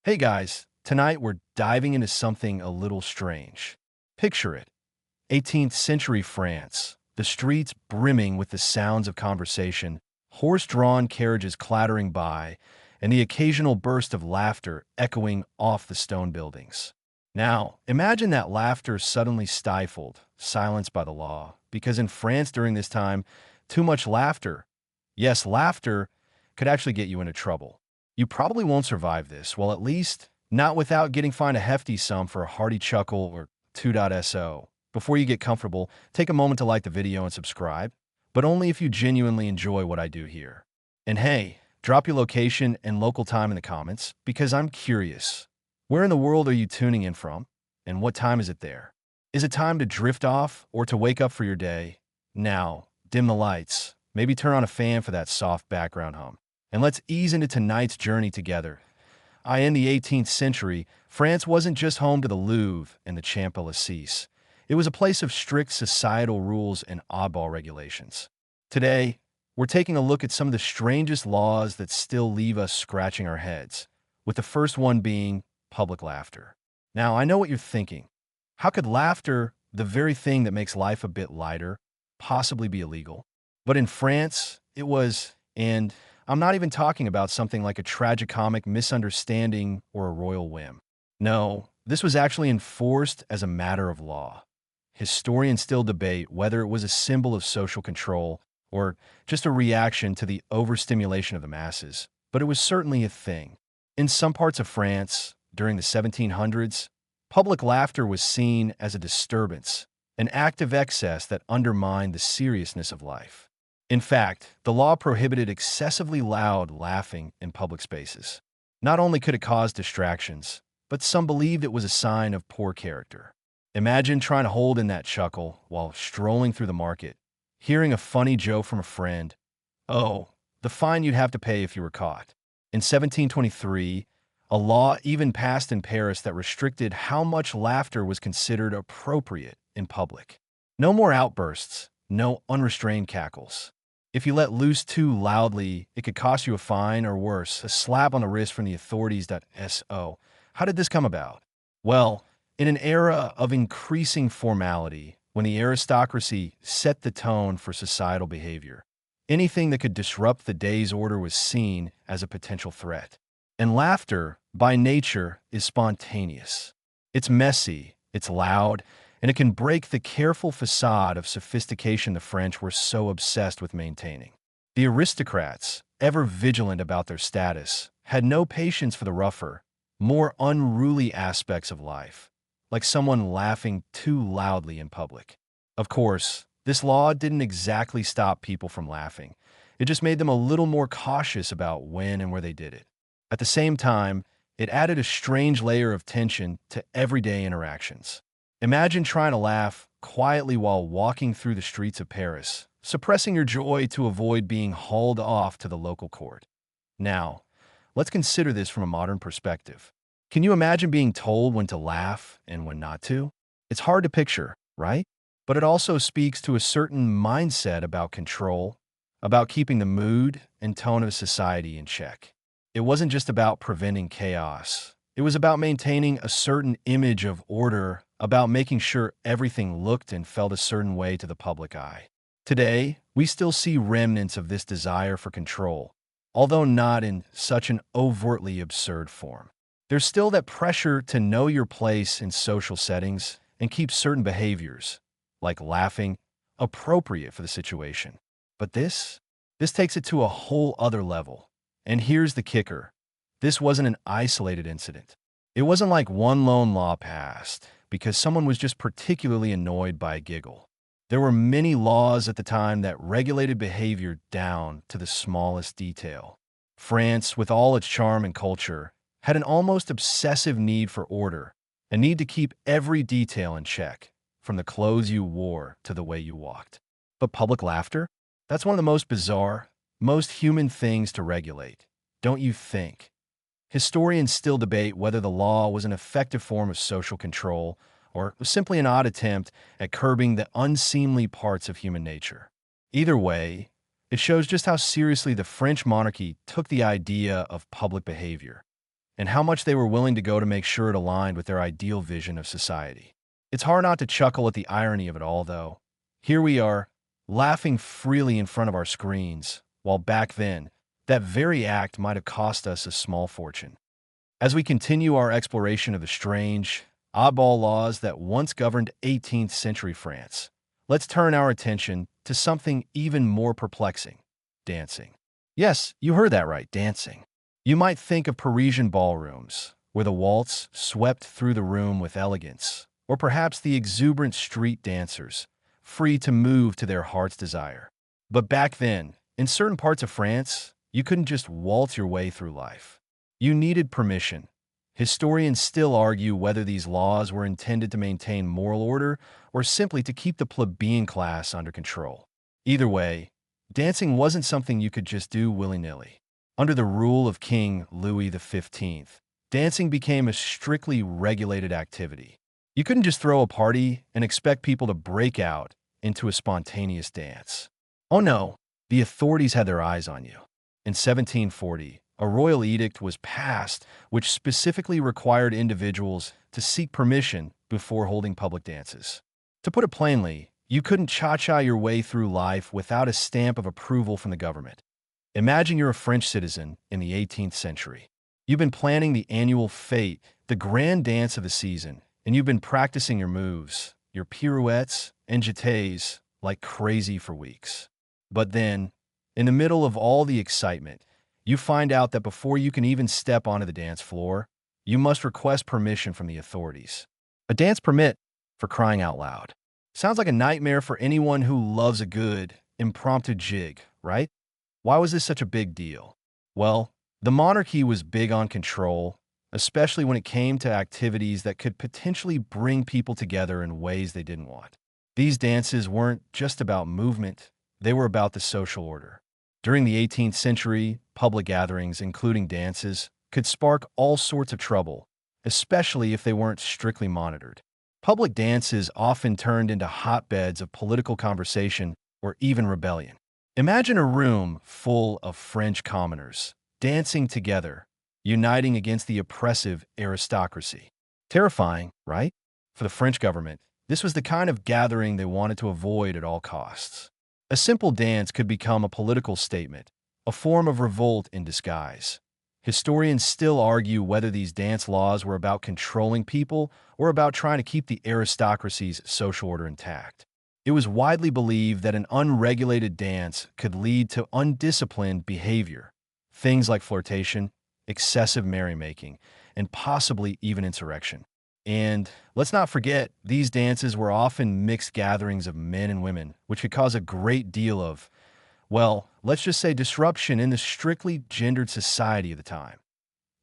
Hey guys, tonight we're diving into something a little strange. Picture it, 18th century France, the streets brimming with the sounds of conversation, horse-drawn carriages clattering by, and the occasional burst of laughter echoing off the stone buildings. Now, imagine that laughter suddenly stifled, silenced by the law, because in France during this time, too much laughter, yes, laughter, could actually get you into trouble. You probably won't survive this, well, at least not without getting fined a hefty sum for a hearty chuckle or 2.so. Before you get comfortable, take a moment to like the video and subscribe, but only if you genuinely enjoy what I do here. And hey, drop your location and local time in the comments, because I'm curious. Where in the world are you tuning in from? And what time is it there? Is it time to drift off or to wake up for your day? Now, dim the lights, maybe turn on a fan for that soft background hum, and let's ease into tonight's journey together. In the 18th century, France wasn't just home to the Louvre and the Champs-Élysées. It was a place of strict societal rules and oddball regulations. Today, we're taking a look at some of the strangest laws that still leave us scratching our heads, with the first one being public laughter. Now, I know what you're thinking. How could laughter, the very thing that makes life a bit lighter, possibly be illegal? But in France, it was, and I'm not even talking about something like a tragicomic misunderstanding or a royal whim. No, this was actually enforced as a matter of law. Historians still debate whether it was a symbol of social control or just a reaction to the overstimulation of the masses, but it was certainly a thing. In some parts of France, during the 1700s, public laughter was seen as a disturbance, an act of excess that undermined the seriousness of life. In fact, the law prohibited excessively loud laughing in public spaces. Not only could it cause distractions, but some believed it was a sign of poor character. Imagine trying to hold in that chuckle while strolling through the market, hearing a funny joke from a friend. Oh, the fine you'd have to pay if you were caught. In 1723, a law even passed in Paris that restricted how much laughter was considered appropriate in public. No more outbursts, no unrestrained cackles. If you let loose too loudly, it could cost you a fine or worse, a slap on the wrist from the authorities. So, how did this come about? Well, in an era of increasing formality, when the aristocracy set the tone for societal behavior, anything that could disrupt the day's order was seen as a potential threat. And laughter, by nature, is spontaneous. It's messy, it's loud, and it can break the careful facade of sophistication the French were so obsessed with maintaining. The aristocrats, ever vigilant about their status, had no patience for the rougher, more unruly aspects of life, like someone laughing too loudly in public. Of course, this law didn't exactly stop people from laughing. It just made them a little more cautious about when and where they did it. At the same time, it added a strange layer of tension to everyday interactions. Imagine trying to laugh quietly while walking through the streets of Paris, suppressing your joy to avoid being hauled off to the local court. Now, let's consider this from a modern perspective. Can you imagine being told when to laugh and when not to? It's hard to picture, right? But it also speaks to a certain mindset about control, about keeping the mood and tone of society in check. It wasn't just about preventing chaos. It was about maintaining a certain image of order, about making sure everything looked and felt a certain way to the public eye. Today, we still see remnants of this desire for control, although not in such an overtly absurd form. There's still that pressure to know your place in social settings and keep certain behaviors, like laughing, appropriate for the situation. But this takes it to a whole other level. And here's the kicker. This wasn't an isolated incident. It wasn't like one lone law passed because someone was just particularly annoyed by a giggle. There were many laws at the time that regulated behavior down to the smallest detail. France, with all its charm and culture, had an almost obsessive need for order, a need to keep every detail in check, from the clothes you wore to the way you walked. But public laughter? That's one of the most bizarre, most human things to regulate, don't you think? Historians still debate whether the law was an effective form of social control or was simply an odd attempt at curbing the unseemly parts of human nature. Either way, it shows just how seriously the French monarchy took the idea of public behavior. and how much they were willing to go to make sure it aligned with their ideal vision of society. It's hard not to chuckle at the irony of it all, though. Here we are, laughing freely in front of our screens, while back then, that very act might have cost us a small fortune. As we continue our exploration of the strange, oddball laws that once governed 18th century France, let's turn our attention to something even more perplexing: dancing. Yes, you heard that right, dancing. You might think of Parisian ballrooms, where the waltz swept through the room with elegance, or perhaps the exuberant street dancers, free to move to their heart's desire. But back then, in certain parts of France, you couldn't just waltz your way through life. You needed permission. Historians still argue whether these laws were intended to maintain moral order or simply to keep the plebeian class under control. Either way, dancing wasn't something you could just do willy-nilly. Under the rule of King Louis XV, dancing became a strictly regulated activity. You couldn't just throw a party and expect people to break out into a spontaneous dance. Oh no, the authorities had their eyes on you. In 1740, a royal edict was passed which specifically required individuals to seek permission before holding public dances. To put it plainly, you couldn't cha-cha your way through life without a stamp of approval from the government. Imagine you're a French citizen in the 18th century. You've been planning the annual fête, the grand dance of the season, and you've been practicing your moves, your pirouettes and jetés, like crazy for weeks. But then, in the middle of all the excitement, you find out that before you can even step onto the dance floor, you must request permission from the authorities. A dance permit, for crying out loud. Sounds like a nightmare for anyone who loves a good, impromptu jig, right? Why was this such a big deal? Well, the monarchy was big on control, especially when it came to activities that could potentially bring people together in ways they didn't want. These dances weren't just about movement, they were about the social order. During the 18th century, public gatherings, including dances, could spark all sorts of trouble, especially if they weren't strictly monitored. Public dances often turned into hotbeds of political conversation or even rebellion. Imagine a room full of French commoners, dancing together, uniting against the oppressive aristocracy. Terrifying, right? For the French government, this was the kind of gathering they wanted to avoid at all costs. A simple dance could become a political statement, a form of revolt in disguise. Historians still argue whether these dance laws were about controlling people or about trying to keep the aristocracy's social order intact. It was widely believed that an unregulated dance could lead to undisciplined behavior, things like flirtation, excessive merrymaking, and possibly even insurrection. And let's not forget, these dances were often mixed gatherings of men and women, which could cause a great deal of, well, let's just say disruption in the strictly gendered society of the time.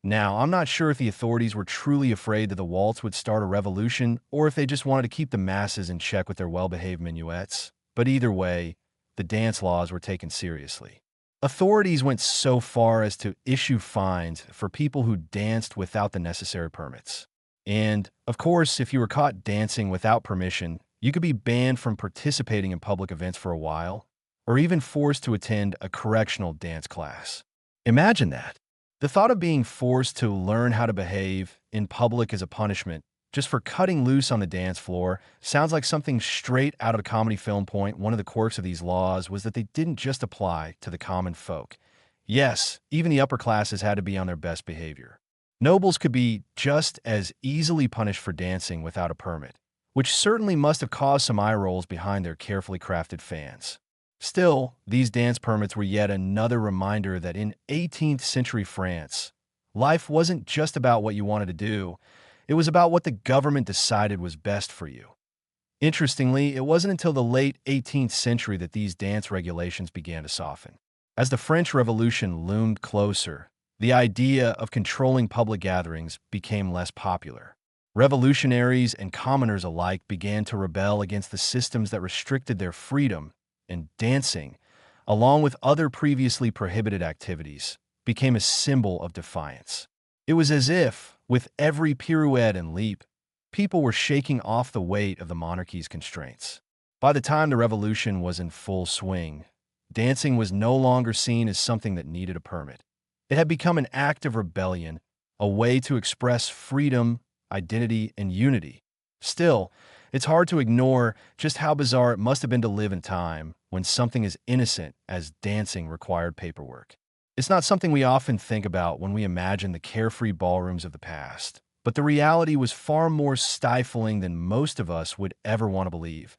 Now, I'm not sure if the authorities were truly afraid that the waltz would start a revolution or if they just wanted to keep the masses in check with their well-behaved minuets, but either way, the dance laws were taken seriously. Authorities went so far as to issue fines for people who danced without the necessary permits. And, of course, if you were caught dancing without permission, you could be banned from participating in public events for a while, or even forced to attend a correctional dance class. Imagine that. The thought of being forced to learn how to behave in public as a punishment just for cutting loose on the dance floor sounds like something straight out of a comedy film. One of the quirks of these laws was that they didn't just apply to the common folk. Yes, even the upper classes had to be on their best behavior. Nobles could be just as easily punished for dancing without a permit, which certainly must have caused some eye rolls behind their carefully crafted fans. Still, these dance permits were yet another reminder that in 18th century France, life wasn't just about what you wanted to do, it was about what the government decided was best for you. Interestingly, it wasn't until the late 18th century that these dance regulations began to soften. As the French Revolution loomed closer, the idea of controlling public gatherings became less popular. Revolutionaries and commoners alike began to rebel against the systems that restricted their freedom, and dancing, along with other previously prohibited activities, became a symbol of defiance. It was as if, with every pirouette and leap, people were shaking off the weight of the monarchy's constraints. By the time the revolution was in full swing, dancing was no longer seen as something that needed a permit. It had become an act of rebellion, a way to express freedom, identity, and unity. Still, it's hard to ignore just how bizarre it must have been to live in a time when something as innocent as dancing required paperwork. It's not something we often think about when we imagine the carefree ballrooms of the past, but the reality was far more stifling than most of us would ever want to believe.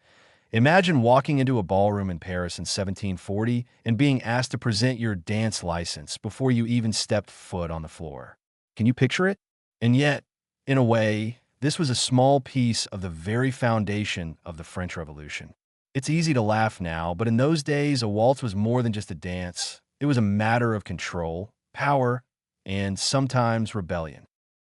Imagine walking into a ballroom in Paris in 1740 and being asked to present your dance license before you even stepped foot on the floor. Can you picture it? And yet, in a way, this was a small piece of the very foundation of the French Revolution. It's easy to laugh now, but in those days, a waltz was more than just a dance. It was a matter of control, power, and sometimes rebellion.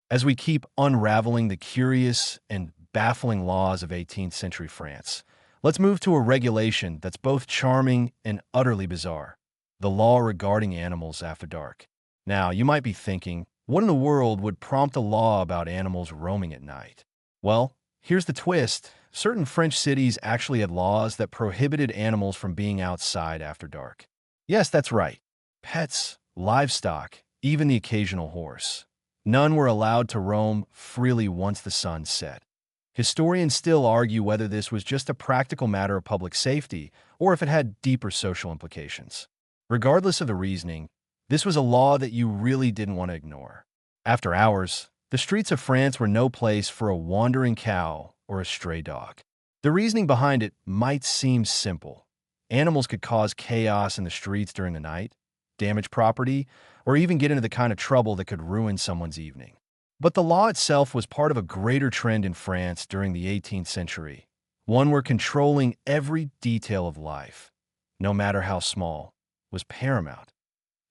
As we keep unraveling the curious and baffling laws of 18th century France, let's move to a regulation that's both charming and utterly bizarre: the law regarding animals after dark. Now, you might be thinking, what in the world would prompt a law about animals roaming at night? Well, here's the twist. Certain French cities actually had laws that prohibited animals from being outside after dark. Yes, that's right. Pets, livestock, even the occasional horse. None were allowed to roam freely once the sun set. Historians still argue whether this was just a practical matter of public safety or if it had deeper social implications. Regardless of the reasoning, this was a law that you really didn't want to ignore. After hours, the streets of France were no place for a wandering cow or a stray dog. The reasoning behind it might seem simple. Animals could cause chaos in the streets during the night, damage property, or even get into the kind of trouble that could ruin someone's evening. But the law itself was part of a greater trend in France during the 18th century, one where controlling every detail of life, no matter how small, was paramount.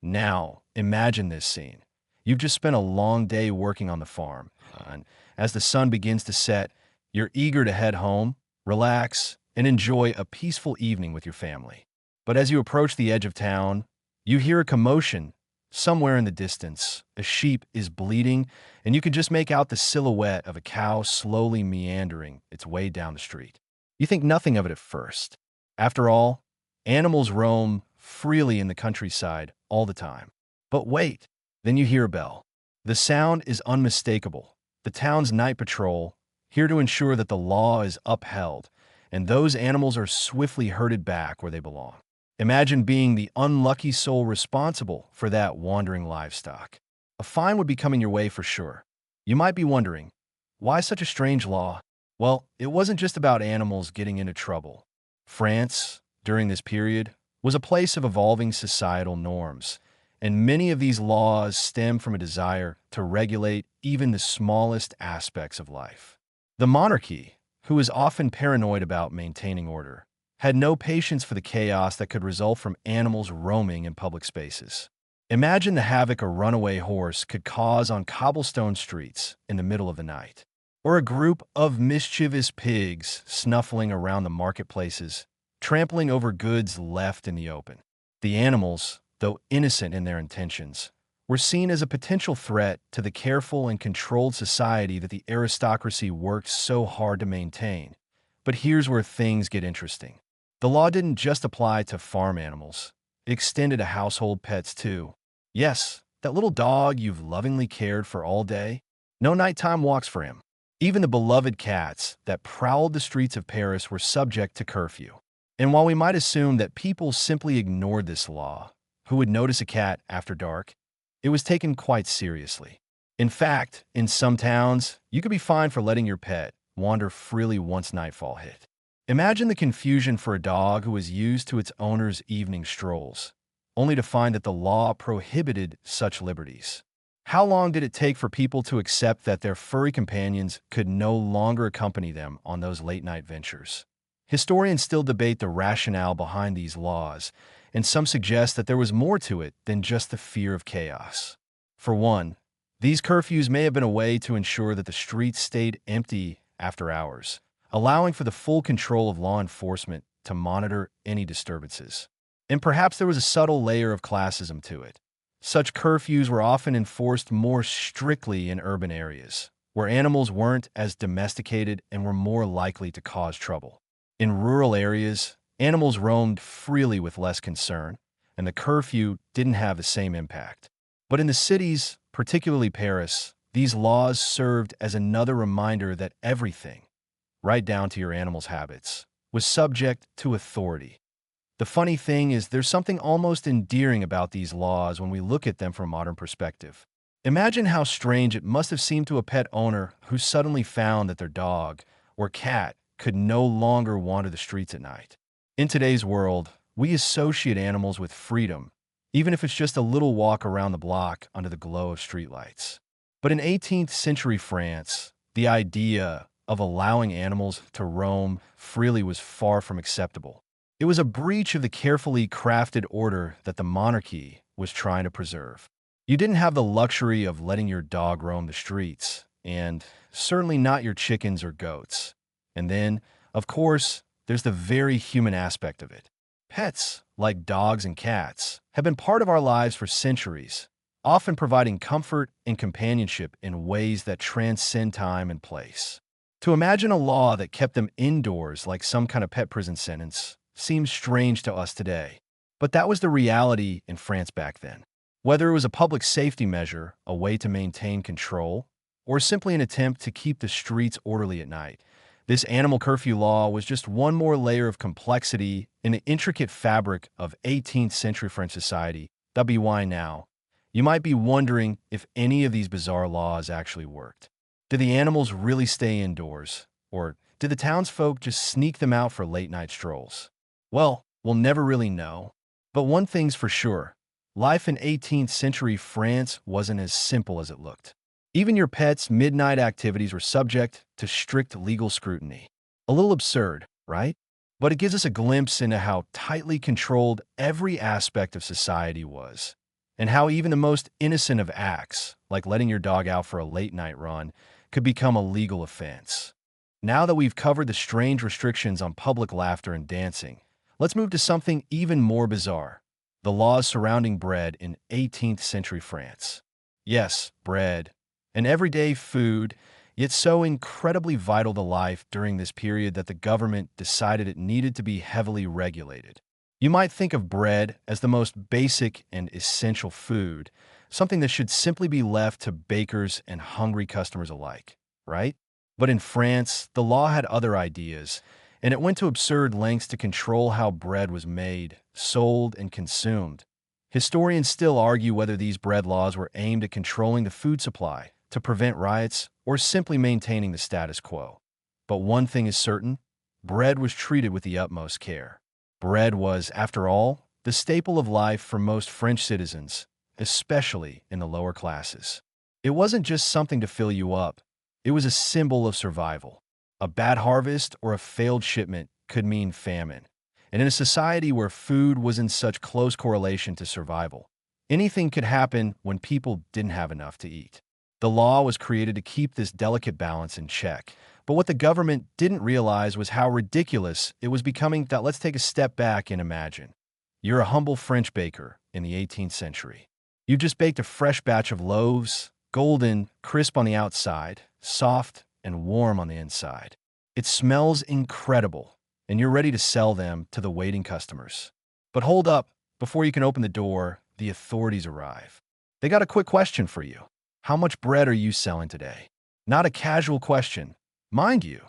Now, imagine this scene. You've just spent a long day working on the farm, and as the sun begins to set, you're eager to head home, relax, and enjoy a peaceful evening with your family. But as you approach the edge of town, you hear a commotion. Somewhere in the distance, a sheep is bleating, and you can just make out the silhouette of a cow slowly meandering its way down the street. You think nothing of it at first. After all, animals roam freely in the countryside all the time. But wait, then you hear a bell. The sound is unmistakable. The town's night patrol, here to ensure that the law is upheld, and those animals are swiftly herded back where they belong. Imagine being the unlucky soul responsible for that wandering livestock. A fine would be coming your way for sure. You might be wondering, why such a strange law? Well, it wasn't just about animals getting into trouble. France, during this period, was a place of evolving societal norms, and many of these laws stem from a desire to regulate even the smallest aspects of life. The monarchy, who is often paranoid about maintaining order, had no patience for the chaos that could result from animals roaming in public spaces. Imagine the havoc a runaway horse could cause on cobblestone streets in the middle of the night, or a group of mischievous pigs snuffling around the marketplaces, trampling over goods left in the open. The animals, though innocent in their intentions, were seen as a potential threat to the careful and controlled society that the aristocracy worked so hard to maintain. But here's where things get interesting. The law didn't just apply to farm animals. It extended to household pets too. Yes, that little dog you've lovingly cared for all day. No nighttime walks for him. Even the beloved cats that prowled the streets of Paris were subject to curfew. And while we might assume that people simply ignored this law, who would notice a cat after dark, it was taken quite seriously. In fact, in some towns, you could be fined for letting your pet wander freely once nightfall hit. Imagine the confusion for a dog who was used to its owner's evening strolls, only to find that the law prohibited such liberties. How long did it take for people to accept that their furry companions could no longer accompany them on those late-night ventures? Historians still debate the rationale behind these laws, and some suggest that there was more to it than just the fear of chaos. For one, these curfews may have been a way to ensure that the streets stayed empty after hours, allowing for the full control of law enforcement to monitor any disturbances. And perhaps there was a subtle layer of classism to it. Such curfews were often enforced more strictly in urban areas, where animals weren't as domesticated and were more likely to cause trouble. In rural areas, animals roamed freely with less concern, and the curfew didn't have the same impact. But in the cities, particularly Paris, these laws served as another reminder that everything, right down to your animal's habits, was subject to authority. The funny thing is, there's something almost endearing about these laws when we look at them from a modern perspective. Imagine how strange it must have seemed to a pet owner who suddenly found that their dog or cat could no longer wander the streets at night. In today's world, we associate animals with freedom, even if it's just a little walk around the block under the glow of streetlights. But in 18th century France, the idea of allowing animals to roam freely was far from acceptable. It was a breach of the carefully crafted order that the monarchy was trying to preserve. You didn't have the luxury of letting your dog roam the streets, and certainly not your chickens or goats. And then, of course, there's the very human aspect of it. Pets, like dogs and cats, have been part of our lives for centuries, often providing comfort and companionship in ways that transcend time and place. To imagine a law that kept them indoors like some kind of pet prison sentence seems strange to us today. But that was the reality in France back then. Whether it was a public safety measure, a way to maintain control, or simply an attempt to keep the streets orderly at night, this animal curfew law was just one more layer of complexity in the intricate fabric of 18th century French society. Why now? You might be wondering if any of these bizarre laws actually worked. Did the animals really stay indoors? Or did the townsfolk just sneak them out for late-night strolls? Well, we'll never really know. But one thing's for sure, life in 18th century France wasn't as simple as it looked. Even your pet's midnight activities were subject to strict legal scrutiny. A little absurd, right? But it gives us a glimpse into how tightly controlled every aspect of society was, and how even the most innocent of acts, like letting your dog out for a late-night run, could become a legal offense. Now that we've covered the strange restrictions on public laughter and dancing, let's move to something even more bizarre: the laws surrounding bread in 18th century France. Yes, bread, an everyday food, yet so incredibly vital to life during this period that the government decided it needed to be heavily regulated. You might think of bread as the most basic and essential food, something that should simply be left to bakers and hungry customers alike, right? But in France, the law had other ideas, and it went to absurd lengths to control how bread was made, sold, and consumed. Historians still argue whether these bread laws were aimed at controlling the food supply, to prevent riots, or simply maintaining the status quo. But one thing is certain: bread was treated with the utmost care. Bread was, after all, the staple of life for most French citizens, especially in the lower classes. It wasn't just something to fill you up, it was a symbol of survival. A bad harvest or a failed shipment could mean famine. And in a society where food was in such close correlation to survival, anything could happen when people didn't have enough to eat. The law was created to keep this delicate balance in check. But what the government didn't realize was how ridiculous it was becoming. That let's take a step back and imagine. You're a humble French baker in the 18th century. You just baked a fresh batch of loaves, golden, crisp on the outside, soft and warm on the inside. It smells incredible, and you're ready to sell them to the waiting customers. But hold up, before you can open the door, the authorities arrive. They got a quick question for you. How much bread are you selling today? Not a casual question. Mind you,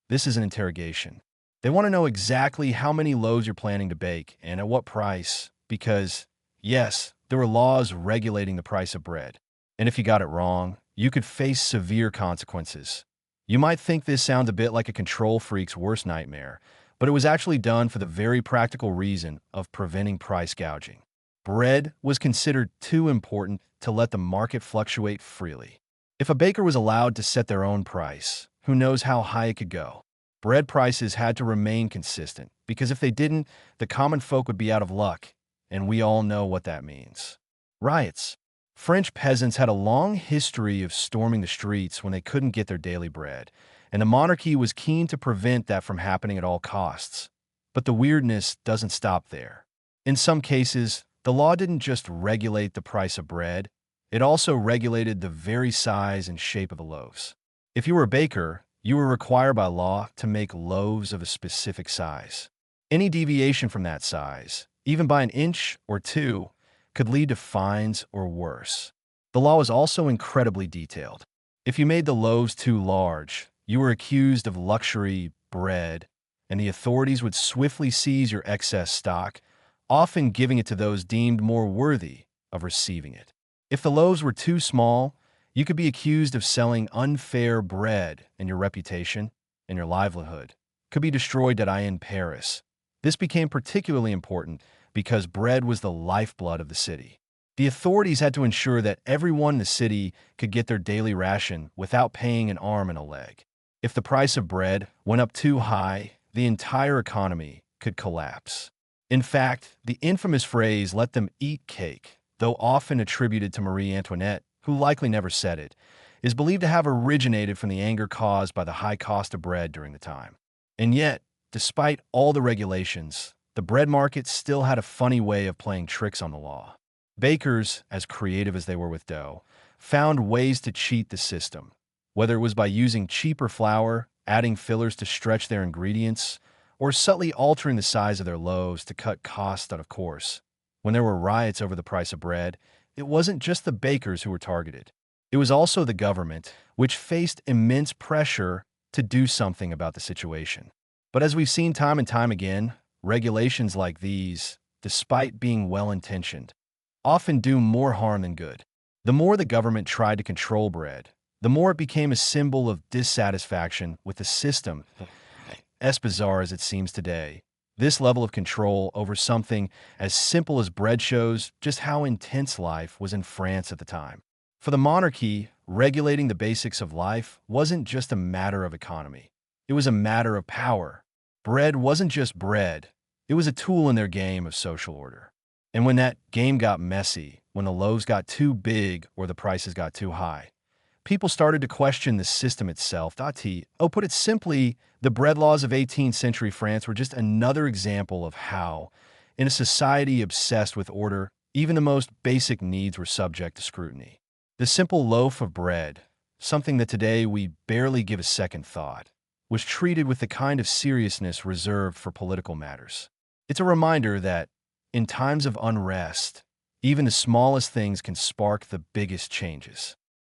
this is an interrogation. They want to know exactly how many loaves you're planning to bake and at what price, because, yes, there were laws regulating the price of bread. And if you got it wrong, you could face severe consequences. You might think this sounds a bit like a control freak's worst nightmare, but it was actually done for the very practical reason of preventing price gouging. Bread was considered too important to let the market fluctuate freely. If a baker was allowed to set their own price, who knows how high it could go? Bread prices had to remain consistent, because if they didn't, the common folk would be out of luck, and we all know what that means. Riots. French peasants had a long history of storming the streets when they couldn't get their daily bread, and the monarchy was keen to prevent that from happening at all costs. But the weirdness doesn't stop there. In some cases, the law didn't just regulate the price of bread, it also regulated the very size and shape of the loaves. If you were a baker, you were required by law to make loaves of a specific size. Any deviation from that size, even by an inch or two, could lead to fines or worse. The law was also incredibly detailed. If you made the loaves too large, you were accused of luxury bread, and the authorities would swiftly seize your excess stock, often giving it to those deemed more worthy of receiving it. If the loaves were too small, you could be accused of selling unfair bread, and your reputation and your livelihood could be destroyed in Paris. This became particularly important because bread was the lifeblood of the city. The authorities had to ensure that everyone in the city could get their daily ration without paying an arm and a leg. If the price of bread went up too high, the entire economy could collapse. In fact, the infamous phrase, "let them eat cake," though often attributed to Marie Antoinette, who likely never said it, is believed to have originated from the anger caused by the high cost of bread during the time. And yet, despite all the regulations, the bread market still had a funny way of playing tricks on the law. Bakers, as creative as they were with dough, found ways to cheat the system, whether it was by using cheaper flour, adding fillers to stretch their ingredients, or subtly altering the size of their loaves to cut costs out of course. When there were riots over the price of bread, it wasn't just the bakers who were targeted. It was also the government, which faced immense pressure to do something about the situation. But as we've seen time and time again, regulations like these, despite being well-intentioned, often do more harm than good. The more the government tried to control bread, the more it became a symbol of dissatisfaction with the system. As bizarre as it seems today, this level of control over something as simple as bread shows just how intense life was in France at the time. For the monarchy, regulating the basics of life wasn't just a matter of economy. It was a matter of power. Bread wasn't just bread. It was a tool in their game of social order. And when that game got messy, when the loaves got too big or the prices got too high, people started to question the system itself. Put it simply, the bread laws of 18th century France were just another example of how, in a society obsessed with order, even the most basic needs were subject to scrutiny. The simple loaf of bread, something that today we barely give a second thought, was treated with the kind of seriousness reserved for political matters. It's a reminder that, in times of unrest, even the smallest things can spark the biggest changes.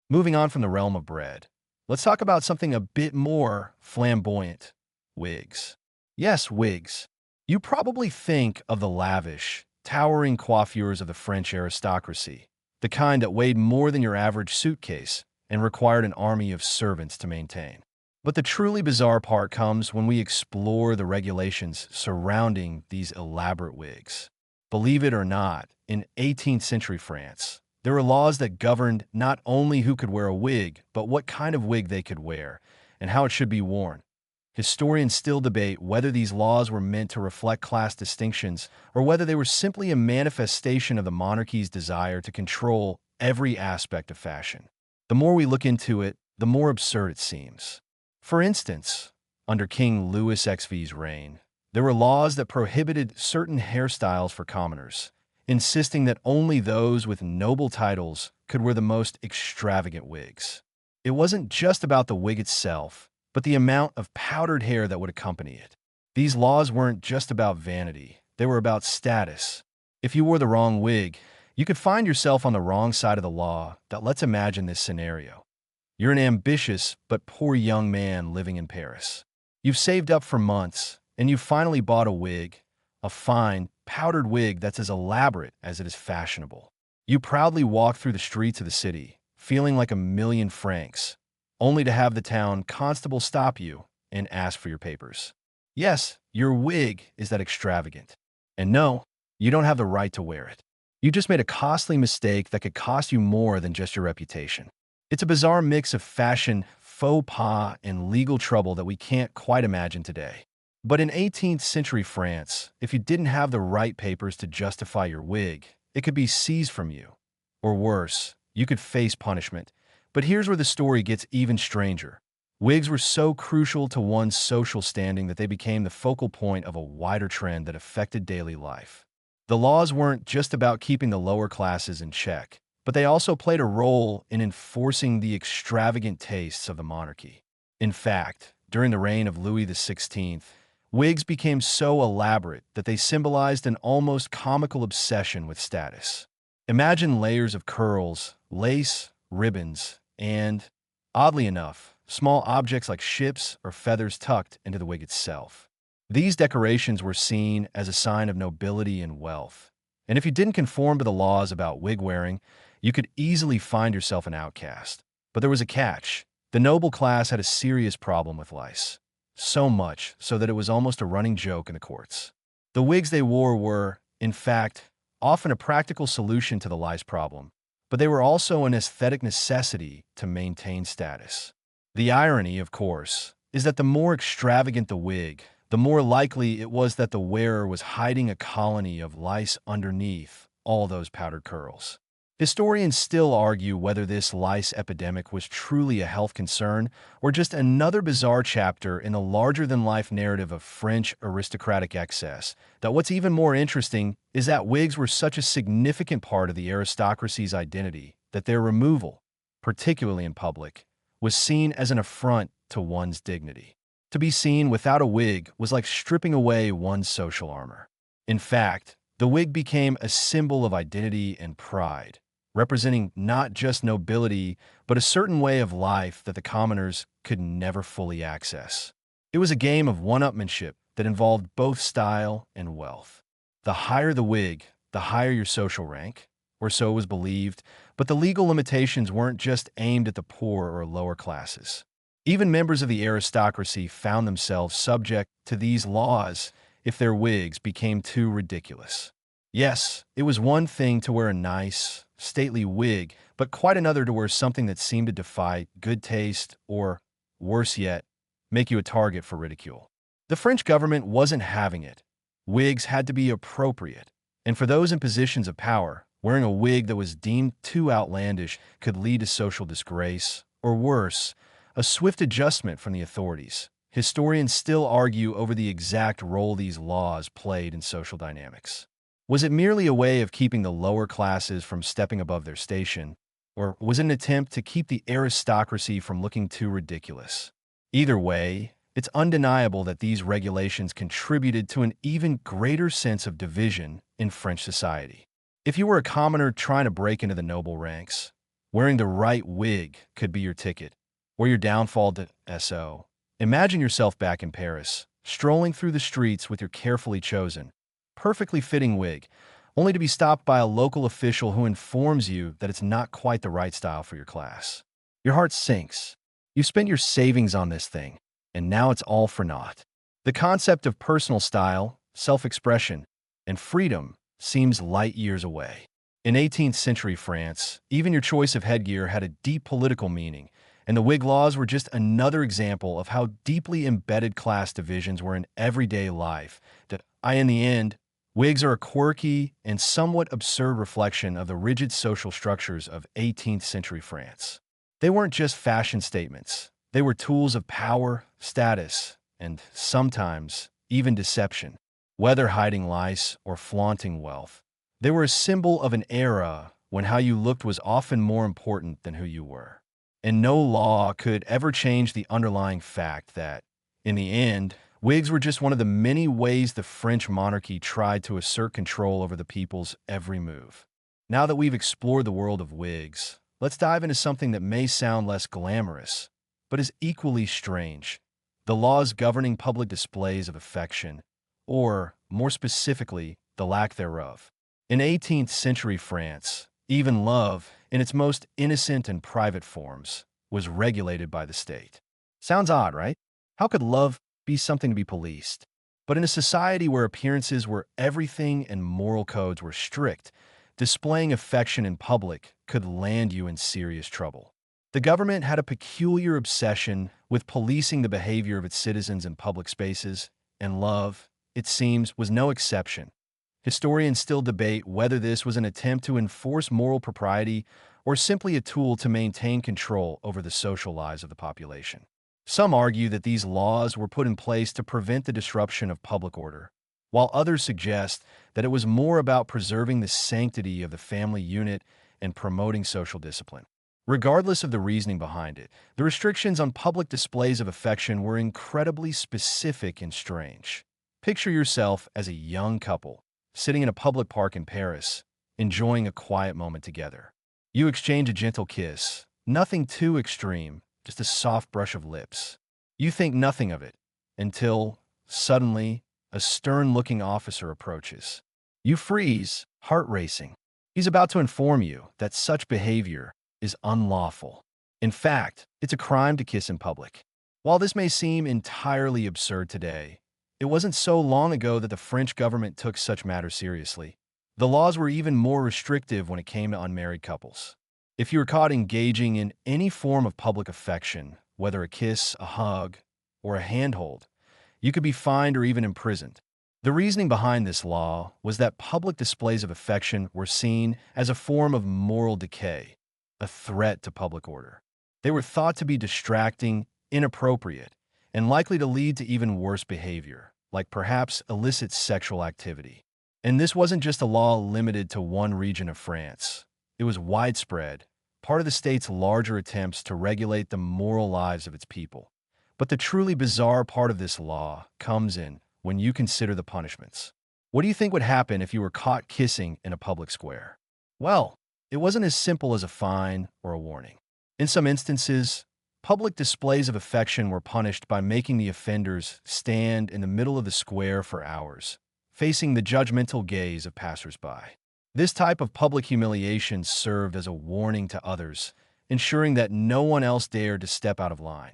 Moving on from the realm of bread, let's talk about something a bit more flamboyant: wigs. Yes, wigs. You probably think of the lavish, towering coiffures of the French aristocracy, the kind that weighed more than your average suitcase and required an army of servants to maintain. But the truly bizarre part comes when we explore the regulations surrounding these elaborate wigs. Believe it or not, in 18th century France, there were laws that governed not only who could wear a wig, but what kind of wig they could wear and how it should be worn. Historians still debate whether these laws were meant to reflect class distinctions or whether they were simply a manifestation of the monarchy's desire to control every aspect of fashion. The more we look into it, the more absurd it seems. For instance, under King Louis XV's reign, there were laws that prohibited certain hairstyles for commoners, insisting that only those with noble titles could wear the most extravagant wigs. It wasn't just about the wig itself, but the amount of powdered hair that would accompany it. These laws weren't just about vanity, they were about status. If you wore the wrong wig, you could find yourself on the wrong side of the law. Let's imagine this scenario. You're an ambitious but poor young man living in Paris. You've saved up for months, and you've finally bought a wig, a fine, powdered wig that's as elaborate as it is fashionable. You proudly walk through the streets of the city, feeling like £1,000,000, only to have the town constable stop you and ask for your papers. Yes, your wig is that extravagant. And no, you don't have the right to wear it. You just made a costly mistake that could cost you more than just your reputation. It's a bizarre mix of fashion, faux pas, and legal trouble that we can't quite imagine today. But in 18th century France, if you didn't have the right papers to justify your wig, it could be seized from you. Or worse, you could face punishment. But here's where the story gets even stranger. Wigs were so crucial to one's social standing that they became the focal point of a wider trend that affected daily life. The laws weren't just about keeping the lower classes in check, but they also played a role in enforcing the extravagant tastes of the monarchy. In fact, during the reign of Louis XVI, wigs became so elaborate that they symbolized an almost comical obsession with status. Imagine layers of curls, lace, ribbons, and, oddly enough, small objects like ships or feathers tucked into the wig itself. These decorations were seen as a sign of nobility and wealth. And if you didn't conform to the laws about wig wearing, you could easily find yourself an outcast. But there was a catch. The noble class had a serious problem with lice. So much so that it was almost a running joke in the courts. The wigs they wore were, in fact, often a practical solution to the lice problem, but they were also an aesthetic necessity to maintain status. The irony, of course, is that the more extravagant the wig, the more likely it was that the wearer was hiding a colony of lice underneath all those powdered curls. Historians still argue whether this lice epidemic was truly a health concern or just another bizarre chapter in the larger-than-life narrative of French aristocratic excess. That what's even more interesting is that wigs were such a significant part of the aristocracy's identity that their removal, particularly in public, was seen as an affront to one's dignity. To be seen without a wig was like stripping away one's social armor. In fact, the wig became a symbol of identity and pride, representing not just nobility, but a certain way of life that the commoners could never fully access. It was a game of one-upmanship that involved both style and wealth. The higher the wig, the higher your social rank, or so it was believed, but the legal limitations weren't just aimed at the poor or lower classes. Even members of the aristocracy found themselves subject to these laws if their wigs became too ridiculous. Yes, it was one thing to wear a nice, stately wig, but quite another to wear something that seemed to defy good taste or, worse yet, make you a target for ridicule. The French government wasn't having it. Wigs had to be appropriate, and for those in positions of power, wearing a wig that was deemed too outlandish could lead to social disgrace, or worse, a swift adjustment from the authorities. Historians still argue over the exact role these laws played in social dynamics. Was it merely a way of keeping the lower classes from stepping above their station, or was it an attempt to keep the aristocracy from looking too ridiculous? Either way, it's undeniable that these regulations contributed to an even greater sense of division in French society. If you were a commoner trying to break into the noble ranks, wearing the right wig could be your ticket, or your downfall to SO. Imagine yourself back in Paris, strolling through the streets with your carefully chosen, perfectly fitting wig, only to be stopped by a local official who informs you that it's not quite the right style for your class. Your heart sinks. You've spent your savings on this thing, and now it's all for naught. The concept of personal style, self-expression, and freedom seems light years away. In 18th century France, even your choice of headgear had a deep political meaning, and the wig laws were just another example of how deeply embedded class divisions were in everyday life. In the end, wigs are a quirky and somewhat absurd reflection of the rigid social structures of 18th century France. They weren't just fashion statements. They were tools of power, status, and sometimes even deception. Whether hiding lice or flaunting wealth, they were a symbol of an era when how you looked was often more important than who you were. And no law could ever change the underlying fact that, in the end, wigs were just one of the many ways the French monarchy tried to assert control over the people's every move. Now that we've explored the world of wigs, let's dive into something that may sound less glamorous, but is equally strange: the laws governing public displays of affection, or, more specifically, the lack thereof. In 18th century France, even love, in its most innocent and private forms, was regulated by the state. Sounds odd, right? How could love be something to be policed? But in a society where appearances were everything and moral codes were strict, displaying affection in public could land you in serious trouble. The government had a peculiar obsession with policing the behavior of its citizens in public spaces, and love, it seems, was no exception. Historians still debate whether this was an attempt to enforce moral propriety or simply a tool to maintain control over the social lives of the population. Some argue that these laws were put in place to prevent the disruption of public order, while others suggest that it was more about preserving the sanctity of the family unit and promoting social discipline. Regardless of the reasoning behind it, the restrictions on public displays of affection were incredibly specific and strange. Picture yourself as a young couple, sitting in a public park in Paris, enjoying a quiet moment together. You exchange a gentle kiss, nothing too extreme, just a soft brush of lips. You think nothing of it until, suddenly, a stern-looking officer approaches. You freeze, heart racing. He's about to inform you that such behavior is unlawful. In fact, it's a crime to kiss in public. While this may seem entirely absurd today, it wasn't so long ago that the French government took such matters seriously. The laws were even more restrictive when it came to unmarried couples. If you were caught engaging in any form of public affection, whether a kiss, a hug, or a handhold, you could be fined or even imprisoned. The reasoning behind this law was that public displays of affection were seen as a form of moral decay, a threat to public order. They were thought to be distracting, inappropriate, and likely to lead to even worse behavior, like perhaps illicit sexual activity. And this wasn't just a law limited to one region of France. It was widespread, part of the state's larger attempts to regulate the moral lives of its people. But the truly bizarre part of this law comes in when you consider the punishments. What do you think would happen if you were caught kissing in a public square? Well, it wasn't as simple as a fine or a warning. In some instances, public displays of affection were punished by making the offenders stand in the middle of the square for hours, facing the judgmental gaze of passersby. This type of public humiliation served as a warning to others, ensuring that no one else dared to step out of line.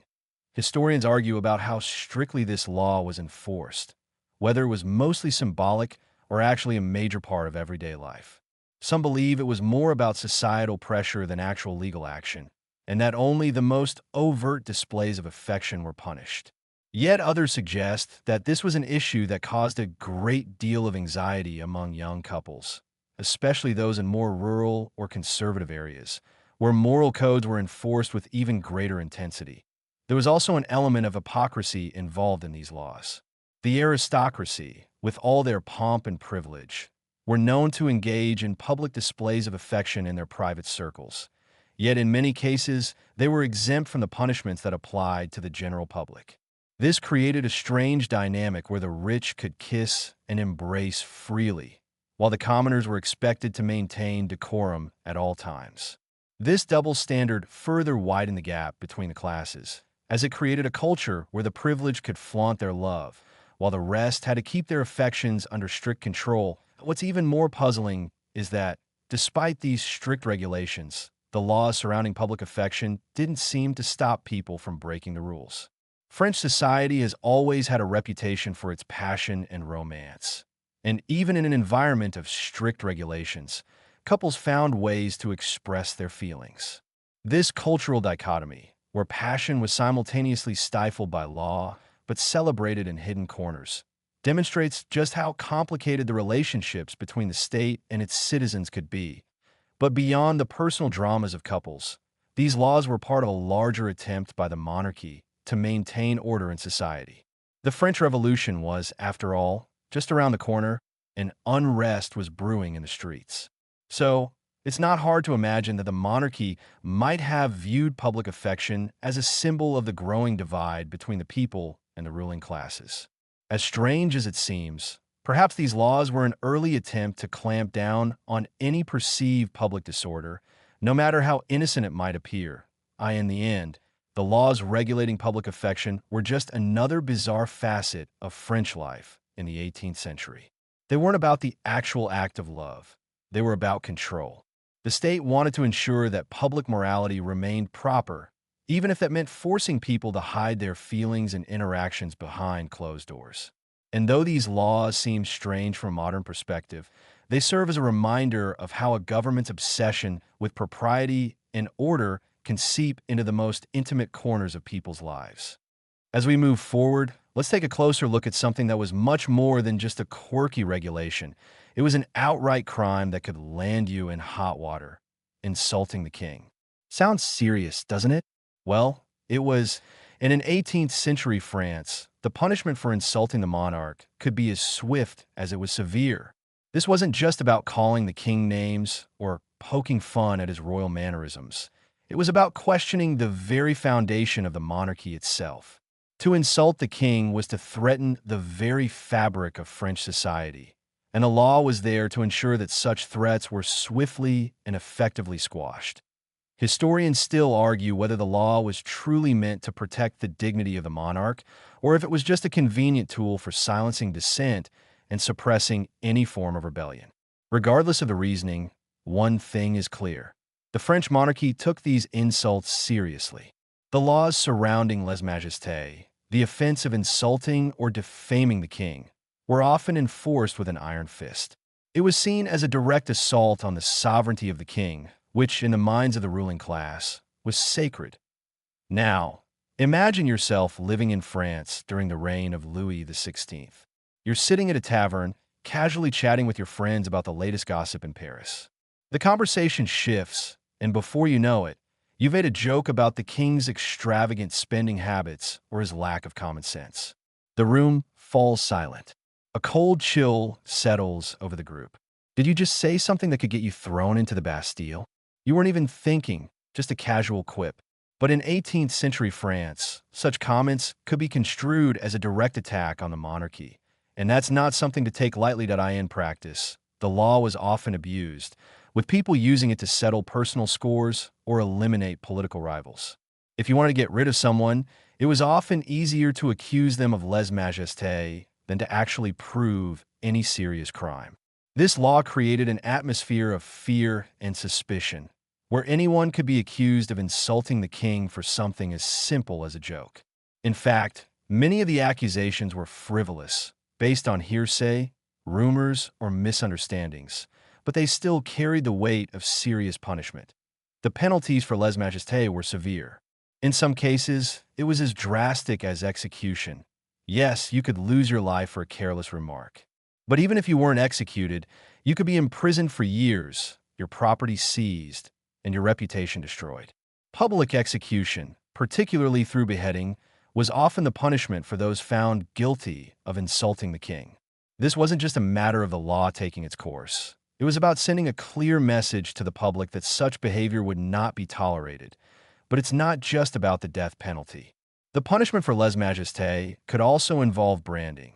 Historians argue about how strictly this law was enforced, whether it was mostly symbolic or actually a major part of everyday life. Some believe it was more about societal pressure than actual legal action, and that only the most overt displays of affection were punished. Yet others suggest that this was an issue that caused a great deal of anxiety among young couples, especially those in more rural or conservative areas, where moral codes were enforced with even greater intensity. There was also an element of hypocrisy involved in these laws. The aristocracy, with all their pomp and privilege, were known to engage in public displays of affection in their private circles. Yet in many cases, they were exempt from the punishments that applied to the general public. This created a strange dynamic where the rich could kiss and embrace freely, while the commoners were expected to maintain decorum at all times. This double standard further widened the gap between the classes, as it created a culture where the privileged could flaunt their love, while the rest had to keep their affections under strict control. What's even more puzzling is that, despite these strict regulations, the laws surrounding public affection didn't seem to stop people from breaking the rules. French society has always had a reputation for its passion and romance. And even in an environment of strict regulations, couples found ways to express their feelings. This cultural dichotomy, where passion was simultaneously stifled by law but celebrated in hidden corners, demonstrates just how complicated the relationships between the state and its citizens could be. But beyond the personal dramas of couples, these laws were part of a larger attempt by the monarchy to maintain order in society. The French Revolution was, after all, just around the corner, and unrest was brewing in the streets. So, it's not hard to imagine that the monarchy might have viewed public affection as a symbol of the growing divide between the people and the ruling classes. As strange as it seems, perhaps these laws were an early attempt to clamp down on any perceived public disorder, no matter how innocent it might appear. In the end, the laws regulating public affection were just another bizarre facet of French life in the 18th century. They weren't about the actual act of love. They were about control. The state wanted to ensure that public morality remained proper, even if that meant forcing people to hide their feelings and interactions behind closed doors. And though these laws seem strange from a modern perspective, they serve as a reminder of how a government's obsession with propriety and order can seep into the most intimate corners of people's lives. As we move forward, let's take a closer look at something that was much more than just a quirky regulation. It was an outright crime that could land you in hot water: insulting the king. Sounds serious, doesn't it? Well, it was. And in 18th century France, the punishment for insulting the monarch could be as swift as it was severe. This wasn't just about calling the king names or poking fun at his royal mannerisms. It was about questioning the very foundation of the monarchy itself. To insult the king was to threaten the very fabric of French society, and the law was there to ensure that such threats were swiftly and effectively squashed. Historians still argue whether the law was truly meant to protect the dignity of the monarch, or if it was just a convenient tool for silencing dissent and suppressing any form of rebellion. Regardless of the reasoning, one thing is clear. The French monarchy took these insults seriously. The laws surrounding lèse-majesté, the offense of insulting or defaming the king, were often enforced with an iron fist. It was seen as a direct assault on the sovereignty of the king, which, in the minds of the ruling class, was sacred. Now, imagine yourself living in France during the reign of Louis XVI. You're sitting at a tavern, casually chatting with your friends about the latest gossip in Paris. The conversation shifts, and before you know it, you've made a joke about the king's extravagant spending habits or his lack of common sense. The room falls silent. A cold chill settles over the group. Did you just say something that could get you thrown into the Bastille? You weren't even thinking, just a casual quip. But in 18th century France, such comments could be construed as a direct attack on the monarchy. And that's not something to take lightly. In practice, the law was often abused, with people using it to settle personal scores or eliminate political rivals. If you wanted to get rid of someone, it was often easier to accuse them of lèse-majesté than to actually prove any serious crime. This law created an atmosphere of fear and suspicion, where anyone could be accused of insulting the king for something as simple as a joke. In fact, many of the accusations were frivolous, based on hearsay, rumors, or misunderstandings, but they still carried the weight of serious punishment. The penalties for lèse-majesté were severe. In some cases, it was as drastic as execution. Yes, you could lose your life for a careless remark. But even if you weren't executed, you could be imprisoned for years, your property seized, and your reputation destroyed. Public execution, particularly through beheading, was often the punishment for those found guilty of insulting the king. This wasn't just a matter of the law taking its course. It was about sending a clear message to the public that such behavior would not be tolerated. But it's not just about the death penalty. The punishment for lèse-majesté could also involve branding,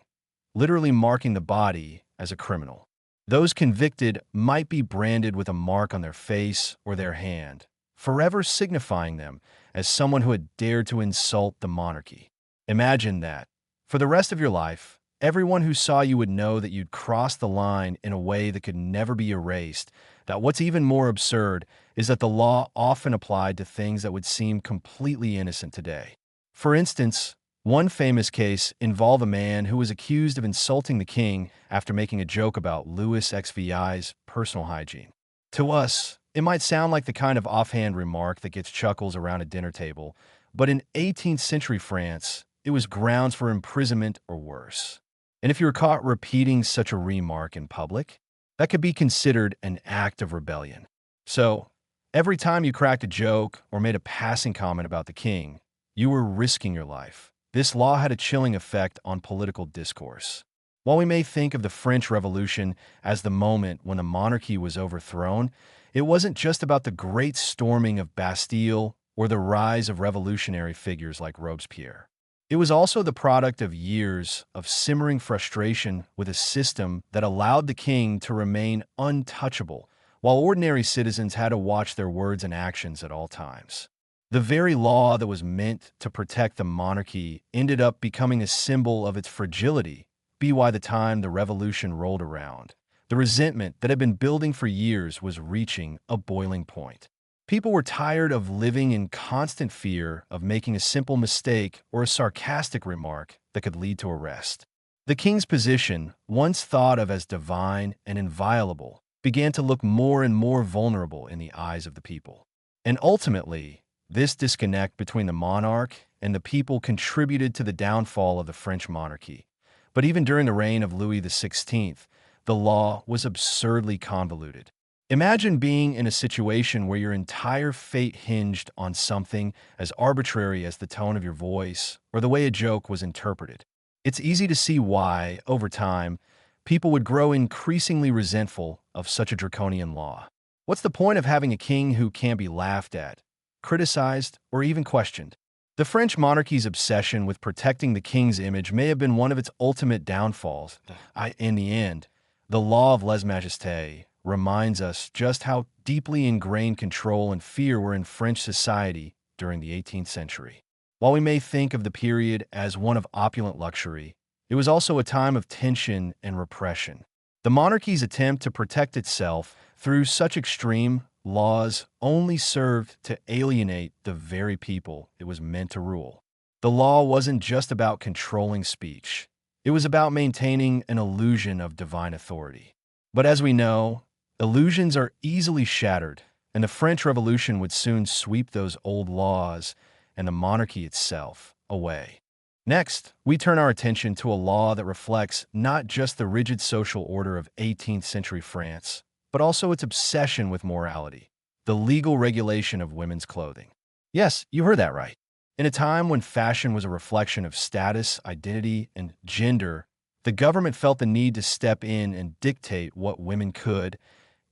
literally marking the body as a criminal. Those convicted might be branded with a mark on their face or their hand, forever signifying them as someone who had dared to insult the monarchy. Imagine that. For the rest of your life, everyone who saw you would know that you'd crossed the line in a way that could never be erased. That what's even more absurd is that the law often applied to things that would seem completely innocent today. For instance, one famous case involved a man who was accused of insulting the king after making a joke about Louis XVI's personal hygiene. To us, it might sound like the kind of offhand remark that gets chuckles around a dinner table, but in 18th century France, it was grounds for imprisonment or worse. And if you were caught repeating such a remark in public, that could be considered an act of rebellion. So, every time you cracked a joke or made a passing comment about the king, you were risking your life. This law had a chilling effect on political discourse. While we may think of the French Revolution as the moment when the monarchy was overthrown, it wasn't just about the great storming of Bastille or the rise of revolutionary figures like Robespierre. It was also the product of years of simmering frustration with a system that allowed the king to remain untouchable, while ordinary citizens had to watch their words and actions at all times. The very law that was meant to protect the monarchy ended up becoming a symbol of its fragility. By the time the revolution rolled around, the resentment that had been building for years was reaching a boiling point. People were tired of living in constant fear of making a simple mistake or a sarcastic remark that could lead to arrest. The king's position, once thought of as divine and inviolable, began to look more and more vulnerable in the eyes of the people. And ultimately, this disconnect between the monarch and the people contributed to the downfall of the French monarchy. But even during the reign of Louis XVI, the law was absurdly convoluted. Imagine being in a situation where your entire fate hinged on something as arbitrary as the tone of your voice or the way a joke was interpreted. It's easy to see why, over time, people would grow increasingly resentful of such a draconian law. What's the point of having a king who can't be laughed at, criticized, or even questioned? The French monarchy's obsession with protecting the king's image may have been one of its ultimate downfalls. In the end, The law of lèse-majesté reminds us just how deeply ingrained control and fear were in French society during the 18th century. While we may think of the period as one of opulent luxury, it was also a time of tension and repression. The monarchy's attempt to protect itself through such extreme laws only served to alienate the very people it was meant to rule. The law wasn't just about controlling speech. It was about maintaining an illusion of divine authority. But as we know, illusions are easily shattered, and the French Revolution would soon sweep those old laws and the monarchy itself away. Next, we turn our attention to a law that reflects not just the rigid social order of 18th century France, but also its obsession with morality, the legal regulation of women's clothing. Yes, you heard that right. In a time when fashion was a reflection of status, identity, and gender, the government felt the need to step in and dictate what women could,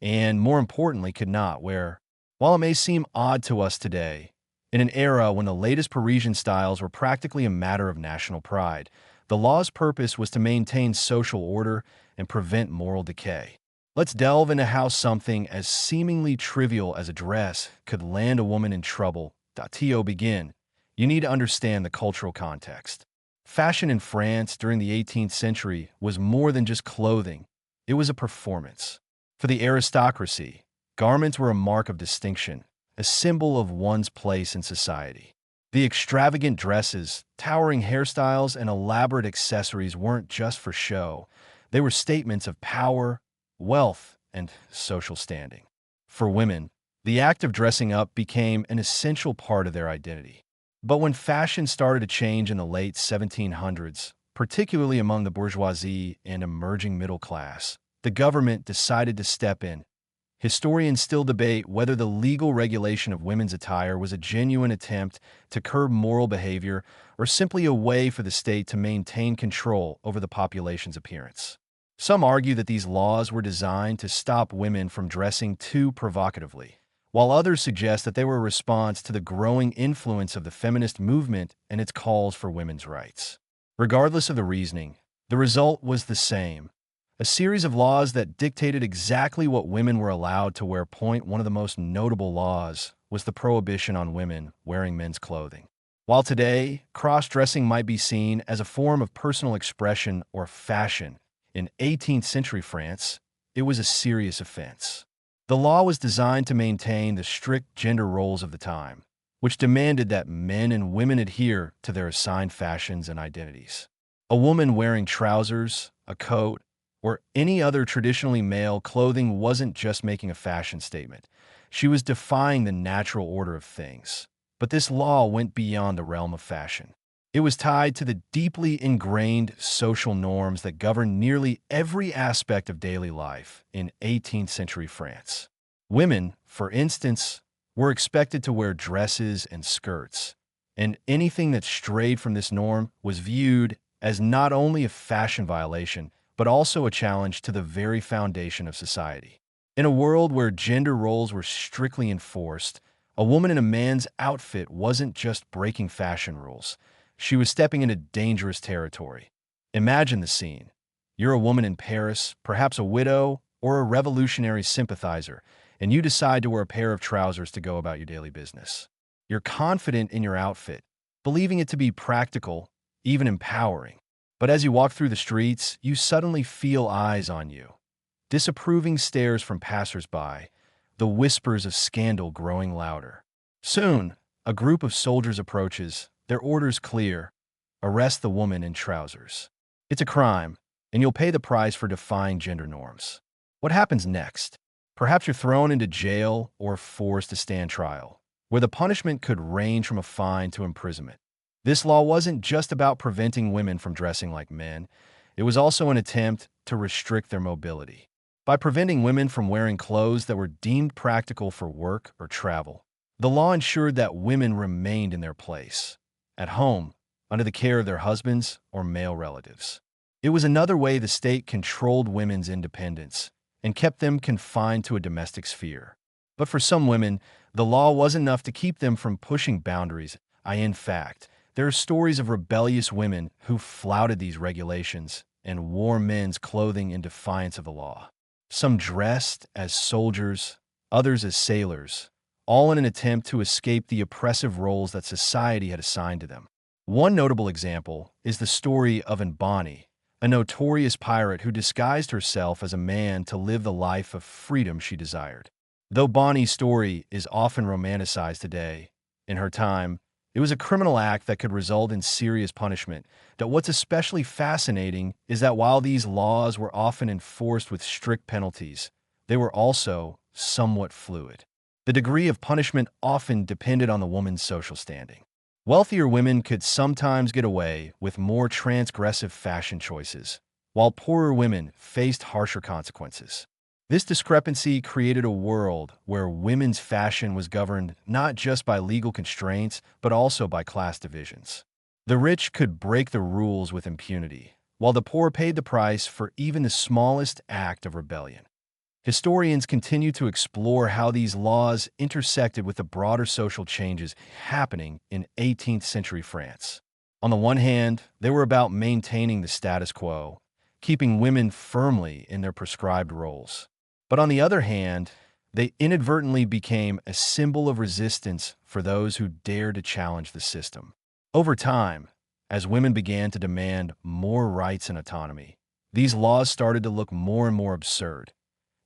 and more importantly, could not wear. While it may seem odd to us today, in an era when the latest Parisian styles were practically a matter of national pride, the law's purpose was to maintain social order and prevent moral decay. Let's delve into how something as seemingly trivial as a dress could land a woman in trouble. To begin, you need to understand the cultural context. Fashion in France during the 18th century was more than just clothing. It was a performance. For the aristocracy, garments were a mark of distinction, a symbol of one's place in society. The extravagant dresses, towering hairstyles, and elaborate accessories weren't just for show. They were statements of power, wealth, and social standing. For women, the act of dressing up became an essential part of their identity. But when fashion started to change in the late 1700s, particularly among the bourgeoisie and emerging middle class, the government decided to step in. Historians still debate whether the legal regulation of women's attire was a genuine attempt to curb moral behavior or simply a way for the state to maintain control over the population's appearance. Some argue that these laws were designed to stop women from dressing too provocatively, while others suggest that they were a response to the growing influence of the feminist movement and its calls for women's rights. Regardless of the reasoning, the result was the same: a series of laws that dictated exactly what women were allowed to wear. One of the most notable laws was the prohibition on women wearing men's clothing. While today, cross-dressing might be seen as a form of personal expression or fashion, in 18th century France, it was a serious offense. The law was designed to maintain the strict gender roles of the time, which demanded that men and women adhere to their assigned fashions and identities. A woman wearing trousers, a coat, or any other traditionally male clothing wasn't just making a fashion statement. She was defying the natural order of things. But this law went beyond the realm of fashion. It was tied to the deeply ingrained social norms that governed nearly every aspect of daily life in 18th century France. Women, for instance, were expected to wear dresses and skirts, and anything that strayed from this norm was viewed as not only a fashion violation, but also a challenge to the very foundation of society. In a world where gender roles were strictly enforced, a woman in a man's outfit wasn't just breaking fashion rules. She was stepping into dangerous territory. Imagine the scene. You're a woman in Paris, perhaps a widow or a revolutionary sympathizer, and you decide to wear a pair of trousers to go about your daily business. You're confident in your outfit, believing it to be practical, even empowering. But as you walk through the streets, you suddenly feel eyes on you. Disapproving stares from passers-by, the whispers of scandal growing louder. Soon, a group of soldiers approaches, their orders clear: arrest the woman in trousers. It's a crime, and you'll pay the price for defying gender norms. What happens next? Perhaps you're thrown into jail or forced to stand trial, where the punishment could range from a fine to imprisonment. This law wasn't just about preventing women from dressing like men. It was also an attempt to restrict their mobility. By preventing women from wearing clothes that were deemed practical for work or travel, the law ensured that women remained in their place, at home, under the care of their husbands or male relatives. It was another way the state controlled women's independence and kept them confined to a domestic sphere. But for some women, the law wasn't enough to keep them from pushing boundaries. In fact, there are stories of rebellious women who flouted these regulations and wore men's clothing in defiance of the law. Some dressed as soldiers, others as sailors, all in an attempt to escape the oppressive roles that society had assigned to them. One notable example is the story of Bonnie, a notorious pirate who disguised herself as a man to live the life of freedom she desired. Though Bonnie's story is often romanticized today, in her time, it was a criminal act that could result in serious punishment. That what's especially fascinating is that while these laws were often enforced with strict penalties, they were also somewhat fluid. The degree of punishment often depended on the woman's social standing. Wealthier women could sometimes get away with more transgressive fashion choices, while poorer women faced harsher consequences. This discrepancy created a world where women's fashion was governed not just by legal constraints, but also by class divisions. The rich could break the rules with impunity, while the poor paid the price for even the smallest act of rebellion. Historians continue to explore how these laws intersected with the broader social changes happening in 18th century France. On the one hand, they were about maintaining the status quo, keeping women firmly in their prescribed roles. But on the other hand, they inadvertently became a symbol of resistance for those who dared to challenge the system. Over time, as women began to demand more rights and autonomy, these laws started to look more and more absurd.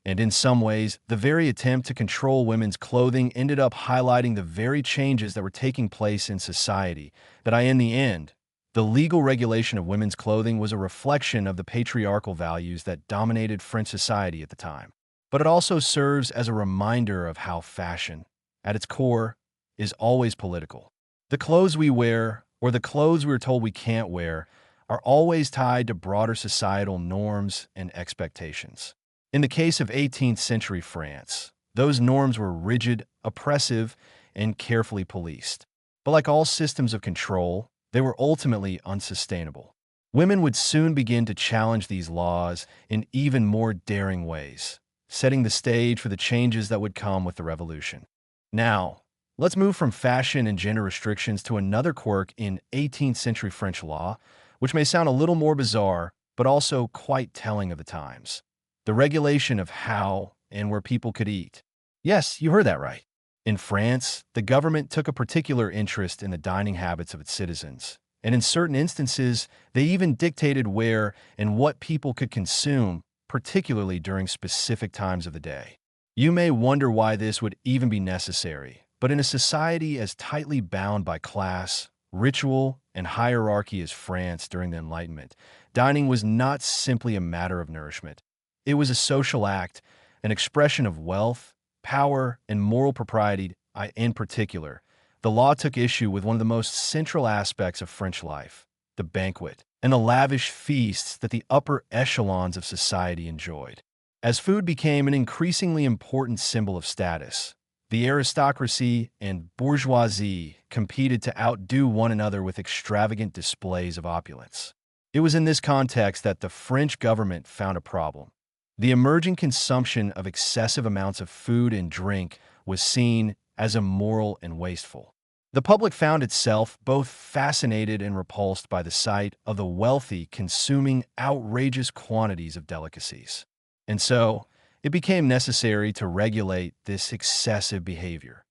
And in some ways, the very attempt to control women's clothing ended up highlighting the very changes that were taking place in society. In the end, the legal regulation of women's clothing was a reflection of the patriarchal values that dominated French society at the time. But it also serves as a reminder of how fashion, at its core, is always political. The clothes we wear, or the clothes we're told we can't wear, are always tied to broader societal norms and expectations. In the case of 18th century France, those norms were rigid, oppressive, and carefully policed. But like all systems of control, they were ultimately unsustainable. Women would soon begin to challenge these laws in even more daring ways, setting the stage for the changes that would come with the revolution. Now, let's move from fashion and gender restrictions to another quirk in 18th century French law, which may sound a little more bizarre, but also quite telling of the times. The regulation of how and where people could eat. Yes, you heard that right. In France, the government took a particular interest in the dining habits of its citizens, and in certain instances, they even dictated where and what people could consume, particularly during specific times of the day. You may wonder why this would even be necessary, but in a society as tightly bound by class, ritual, and hierarchy as France during the Enlightenment, dining was not simply a matter of nourishment. It was a social act, an expression of wealth, power, and moral propriety. In particular, the law took issue with one of the most central aspects of French life, the banquet, and the lavish feasts that the upper echelons of society enjoyed. As food became an increasingly important symbol of status, the aristocracy and bourgeoisie competed to outdo one another with extravagant displays of opulence. It was in this context that the French government found a problem. The emerging consumption of excessive amounts of food and drink was seen as immoral and wasteful. The public found itself both fascinated and repulsed by the sight of the wealthy consuming outrageous quantities of delicacies. And so, it became necessary to regulate this excessive behavior.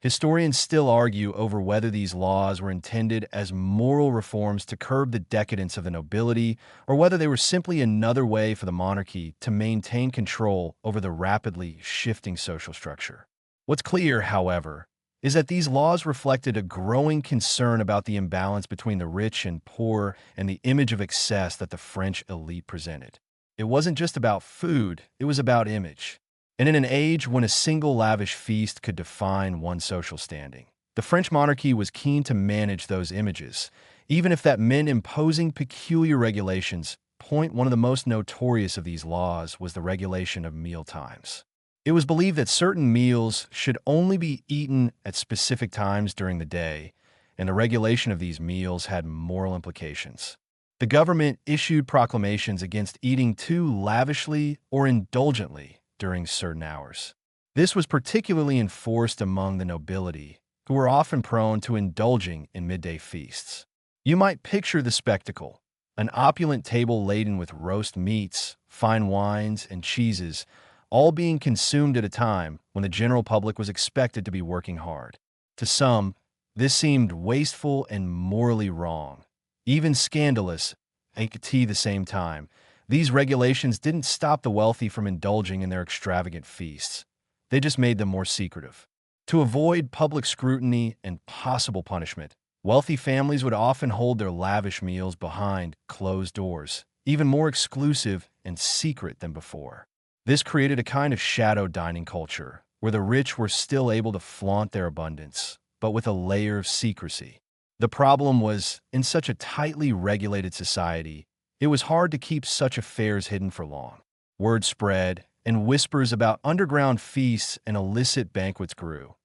Historians still argue over whether these laws were intended as moral reforms to curb the decadence of the nobility, or whether they were simply another way for the monarchy to maintain control over the rapidly shifting social structure. What's clear, however, is that these laws reflected a growing concern about the imbalance between the rich and poor and the image of excess that the French elite presented. It wasn't just about food, it was about image. And in an age when a single lavish feast could define one's social standing, the French monarchy was keen to manage those images, even if that meant imposing peculiar regulations. One of the most notorious of these laws was the regulation of meal times. It was believed that certain meals should only be eaten at specific times during the day, and the regulation of these meals had moral implications. The government issued proclamations against eating too lavishly or indulgently during certain hours. This was particularly enforced among the nobility, who were often prone to indulging in midday feasts. You might picture the spectacle: An opulent table laden with roast meats, fine wines, and cheeses, all being consumed at a time when the general public was expected to be working hard. To some, this seemed wasteful and morally wrong, even scandalous at the same time. These regulations didn't stop the wealthy from indulging in their extravagant feasts. They just made them more secretive. To avoid public scrutiny and possible punishment, wealthy families would often hold their lavish meals behind closed doors, even more exclusive and secret than before. This created a kind of shadow dining culture, where the rich were still able to flaunt their abundance, but with a layer of secrecy. The problem was, in such a tightly regulated society, it was hard to keep such affairs hidden for long. Word spread, and whispers about underground feasts and illicit banquets grew.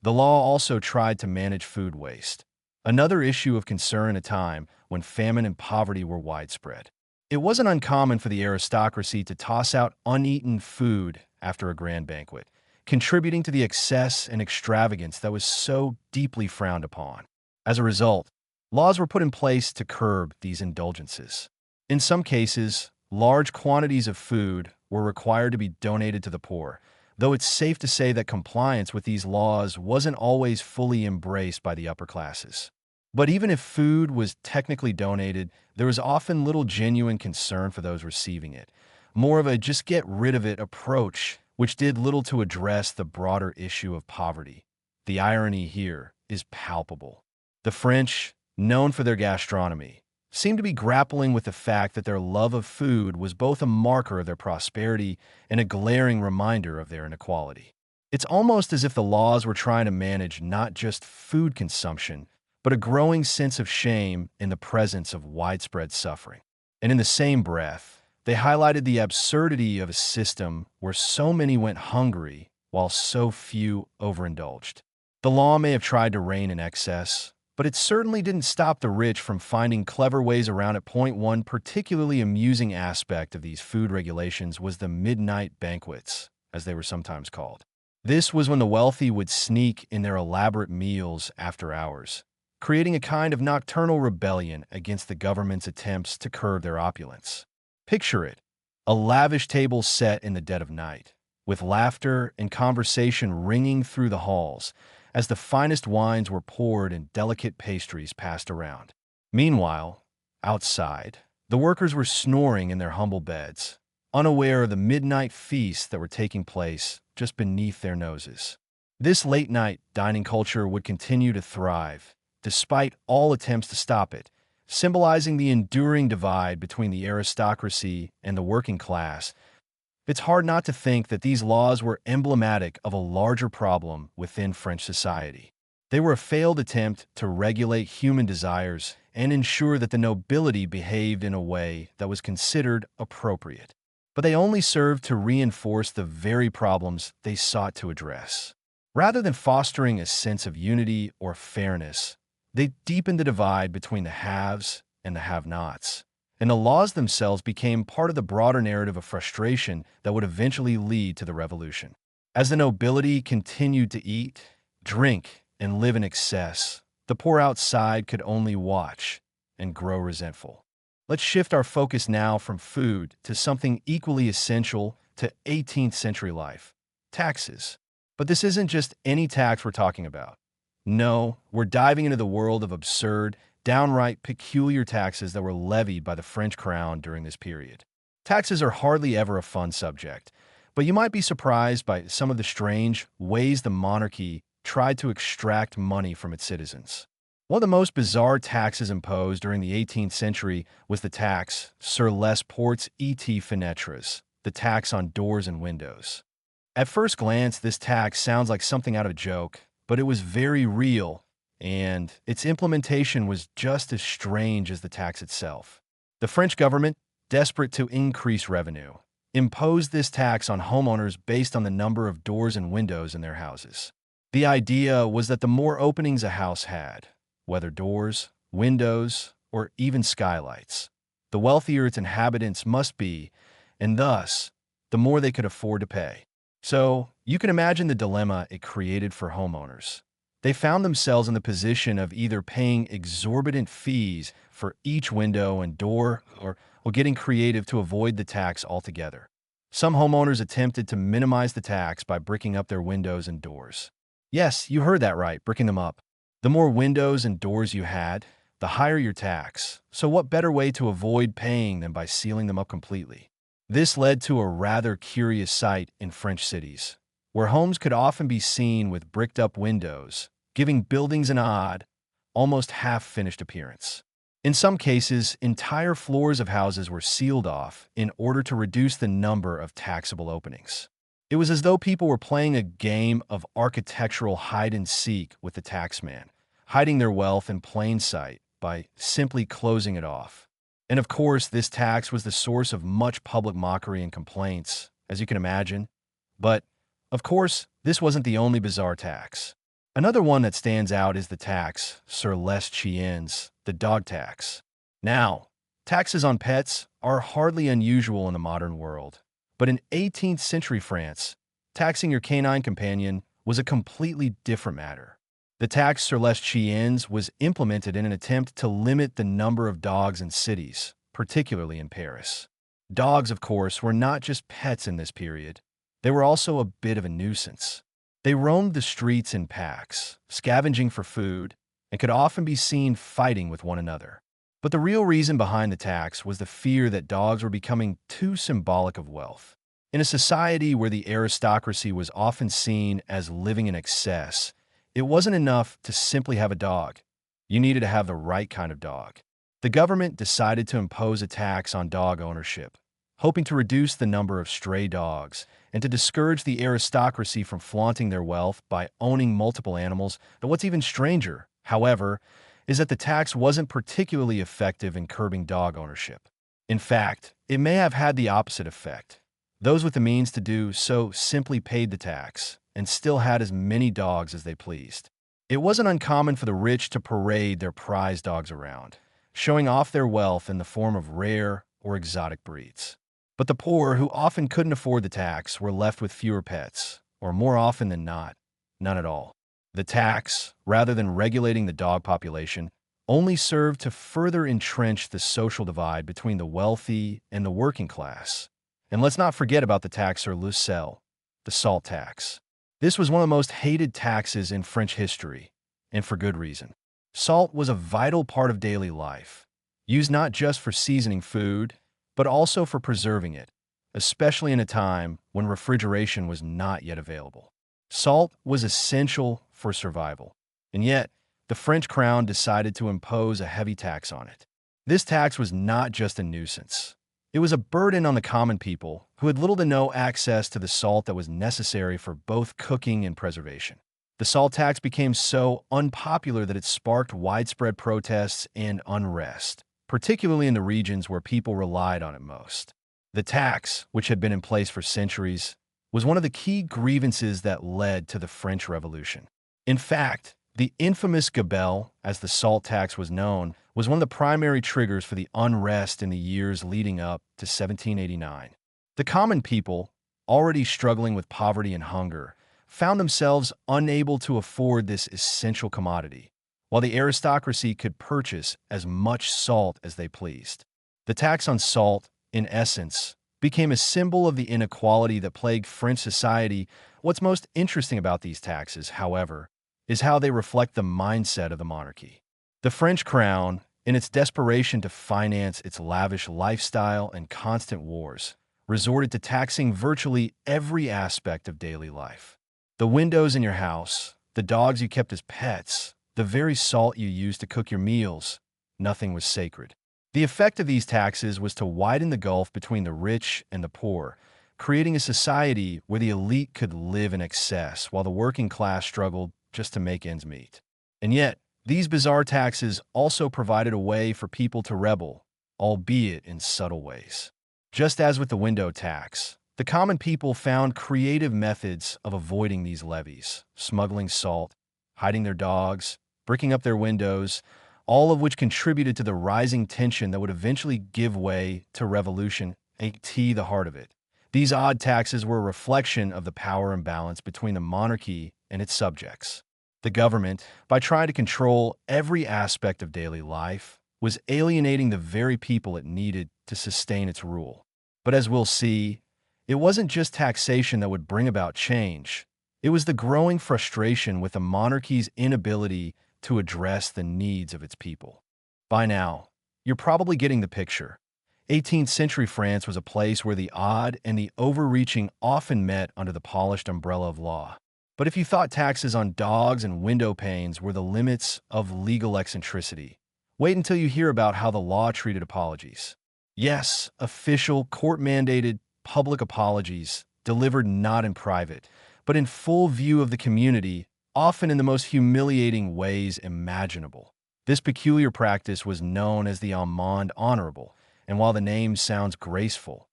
The law also tried to manage food waste, another issue of concern at a time when famine and poverty were widespread. It wasn't uncommon for the aristocracy to toss out uneaten food after a grand banquet, contributing to the excess and extravagance that was so deeply frowned upon. As a result, laws were put in place to curb these indulgences. In some cases, large quantities of food were required to be donated to the poor, though it's safe to say that compliance with these laws wasn't always fully embraced by the upper classes. But even if food was technically donated, there was often little genuine concern for those receiving it, more of a just get rid of it approach, which did little to address the broader issue of poverty. The irony here is palpable. The French, known for their gastronomy, seemed to be grappling with the fact that their love of food was both a marker of their prosperity and a glaring reminder of their inequality. It's almost as if the laws were trying to manage not just food consumption, but a growing sense of shame in the presence of widespread suffering. And in the same breath, they highlighted the absurdity of a system where so many went hungry while so few overindulged. The law may have tried to rein in excess, but it certainly didn't stop the rich from finding clever ways around it. One particularly amusing aspect of these food regulations was the midnight banquets, as they were sometimes called. This was when the wealthy would sneak in their elaborate meals after hours, creating a kind of nocturnal rebellion against the government's attempts to curb their opulence. Picture it, a lavish table set in the dead of night, with laughter and conversation ringing through the halls, as the finest wines were poured and delicate pastries passed around. Meanwhile, outside, the workers were snoring in their humble beds, unaware of the midnight feasts that were taking place just beneath their noses. This late-night dining culture would continue to thrive, despite all attempts to stop it, symbolizing the enduring divide between the aristocracy and the working class. It's hard not to think that these laws were emblematic of a larger problem within French society. They were a failed attempt to regulate human desires and ensure that the nobility behaved in a way that was considered appropriate. But they only served to reinforce the very problems they sought to address. Rather than fostering a sense of unity or fairness, they deepened the divide between the haves and the have-nots. And the laws themselves became part of the broader narrative of frustration that would eventually lead to the revolution. As the nobility continued to eat, drink, and live in excess, the poor outside could only watch and grow resentful. Let's shift our focus now from food to something equally essential to 18th century life: taxes. But this isn't just any tax we're talking about. No, we're diving into the world of absurd, downright peculiar taxes that were levied by the French crown during this period. Taxes are hardly ever a fun subject, but you might be surprised by some of the strange ways the monarchy tried to extract money from its citizens. One of the most bizarre taxes imposed during the 18th century was the taxe sur les portes et fenêtres, the tax on doors and windows. At first glance, this tax sounds like something out of a joke, but it was very real, and its implementation was just as strange as the tax itself. The French government, desperate to increase revenue, imposed this tax on homeowners based on the number of doors and windows in their houses. The idea was that the more openings a house had, whether doors, windows, or even skylights, the wealthier its inhabitants must be, and thus, the more they could afford to pay. So, you can imagine the dilemma it created for homeowners. They found themselves in the position of either paying exorbitant fees for each window and door or getting creative to avoid the tax altogether. Some homeowners attempted to minimize the tax by bricking up their windows and doors. Yes, you heard that right, bricking them up. The more windows and doors you had, the higher your tax. So what better way to avoid paying than by sealing them up completely? This led to a rather curious sight in French cities, where homes could often be seen with bricked-up windows, giving buildings an odd, almost half-finished appearance. In some cases, entire floors of houses were sealed off in order to reduce the number of taxable openings. It was as though people were playing a game of architectural hide-and-seek with the taxman, hiding their wealth in plain sight by simply closing it off. And of course, this tax was the source of much public mockery and complaints, as you can imagine. But, of course, this wasn't the only bizarre tax. Another one that stands out is the taxe sur les chiens, the dog tax. Now, taxes on pets are hardly unusual in the modern world, but in 18th century France, taxing your canine companion was a completely different matter. The taxe sur les chiens was implemented in an attempt to limit the number of dogs in cities, particularly in Paris. Dogs, of course, were not just pets in this period. They were also a bit of a nuisance. They roamed the streets in packs, scavenging for food, and could often be seen fighting with one another. But the real reason behind the tax was the fear that dogs were becoming too symbolic of wealth. In a society where the aristocracy was often seen as living in excess, it wasn't enough to simply have a dog. You needed to have the right kind of dog. The government decided to impose a tax on dog ownership, hoping to reduce the number of stray dogs and to discourage the aristocracy from flaunting their wealth by owning multiple animals. But what's even stranger, however, is that the tax wasn't particularly effective in curbing dog ownership. In fact, it may have had the opposite effect. Those with the means to do so simply paid the tax and still had as many dogs as they pleased. It wasn't uncommon for the rich to parade their prize dogs around, showing off their wealth in the form of rare or exotic breeds. But the poor, who often couldn't afford the tax, were left with fewer pets, or more often than not, none at all. The tax, rather than regulating the dog population, only served to further entrench the social divide between the wealthy and the working class. And let's not forget about the taxe sur le sel, the salt tax. This was one of the most hated taxes in French history, and for good reason. Salt was a vital part of daily life, used not just for seasoning food, but also for preserving it, especially in a time when refrigeration was not yet available. Salt was essential for survival, and yet the French crown decided to impose a heavy tax on it. This tax was not just a nuisance. It was a burden on the common people who had little to no access to the salt that was necessary for both cooking and preservation. The salt tax became so unpopular that it sparked widespread protests and unrest, particularly in the regions where people relied on it most. The tax, which had been in place for centuries, was one of the key grievances that led to the French Revolution. In fact, the infamous gabelle, as the salt tax was known, was one of the primary triggers for the unrest in the years leading up to 1789. The common people, already struggling with poverty and hunger, found themselves unable to afford this essential commodity, while the aristocracy could purchase as much salt as they pleased. The tax on salt, in essence, became a symbol of the inequality that plagued French society. What's most interesting about these taxes, however, is how they reflect the mindset of the monarchy. The French crown, in its desperation to finance its lavish lifestyle and constant wars, resorted to taxing virtually every aspect of daily life. The windows in your house, the dogs you kept as pets, the very salt you used to cook your meals, nothing was sacred. The effect of these taxes was to widen the gulf between the rich and the poor, creating a society where the elite could live in excess while the working class struggled just to make ends meet. And yet, these bizarre taxes also provided a way for people to rebel, albeit in subtle ways. Just as with the window tax, the common people found creative methods of avoiding these levies, smuggling salt, hiding their dogs, bricking up their windows, all of which contributed to the rising tension that would eventually give way to revolution, the heart of it. These odd taxes were a reflection of the power imbalance between the monarchy and its subjects. The government, by trying to control every aspect of daily life, was alienating the very people it needed to sustain its rule. But as we'll see, it wasn't just taxation that would bring about change. It was the growing frustration with the monarchy's inability to address the needs of its people. By now, you're probably getting the picture. 18th century France was a place where the odd and the overreaching often met under the polished umbrella of law. But if you thought taxes on dogs and window panes were the limits of legal eccentricity, wait until you hear about how the law treated apologies. Yes, official, court-mandated, public apologies, delivered not in private, but in full view of the community, often in the most humiliating ways imaginable. This peculiar practice was known as the amende honorable, and while the name sounds graceful,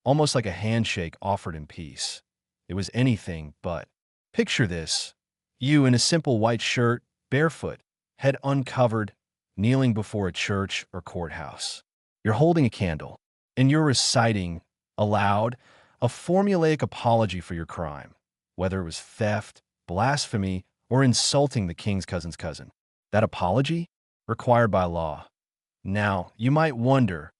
almost like a handshake offered in peace, it was anything but. Picture this: you in a simple white shirt, barefoot, head uncovered, kneeling before a church or courthouse. You're holding a candle, and you're reciting, aloud, a formulaic apology for your crime, whether it was theft, blasphemy, or insulting the king's cousin's cousin. That apology? Required by law. Now, you might wonder,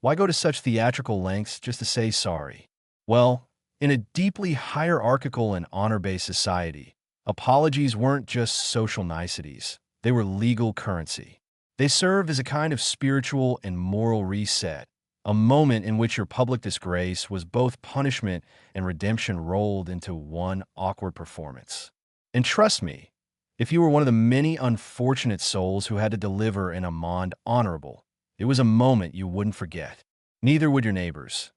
why go to such theatrical lengths just to say sorry? Well, in a deeply hierarchical and honor-based society, apologies weren't just social niceties. They were legal currency. They served as a kind of spiritual and moral reset, a moment in which your public disgrace was both punishment and redemption rolled into one awkward performance. And trust me, if you were one of the many unfortunate souls who had to deliver an amende honorable, it was a moment you wouldn't forget. Neither would your neighbors.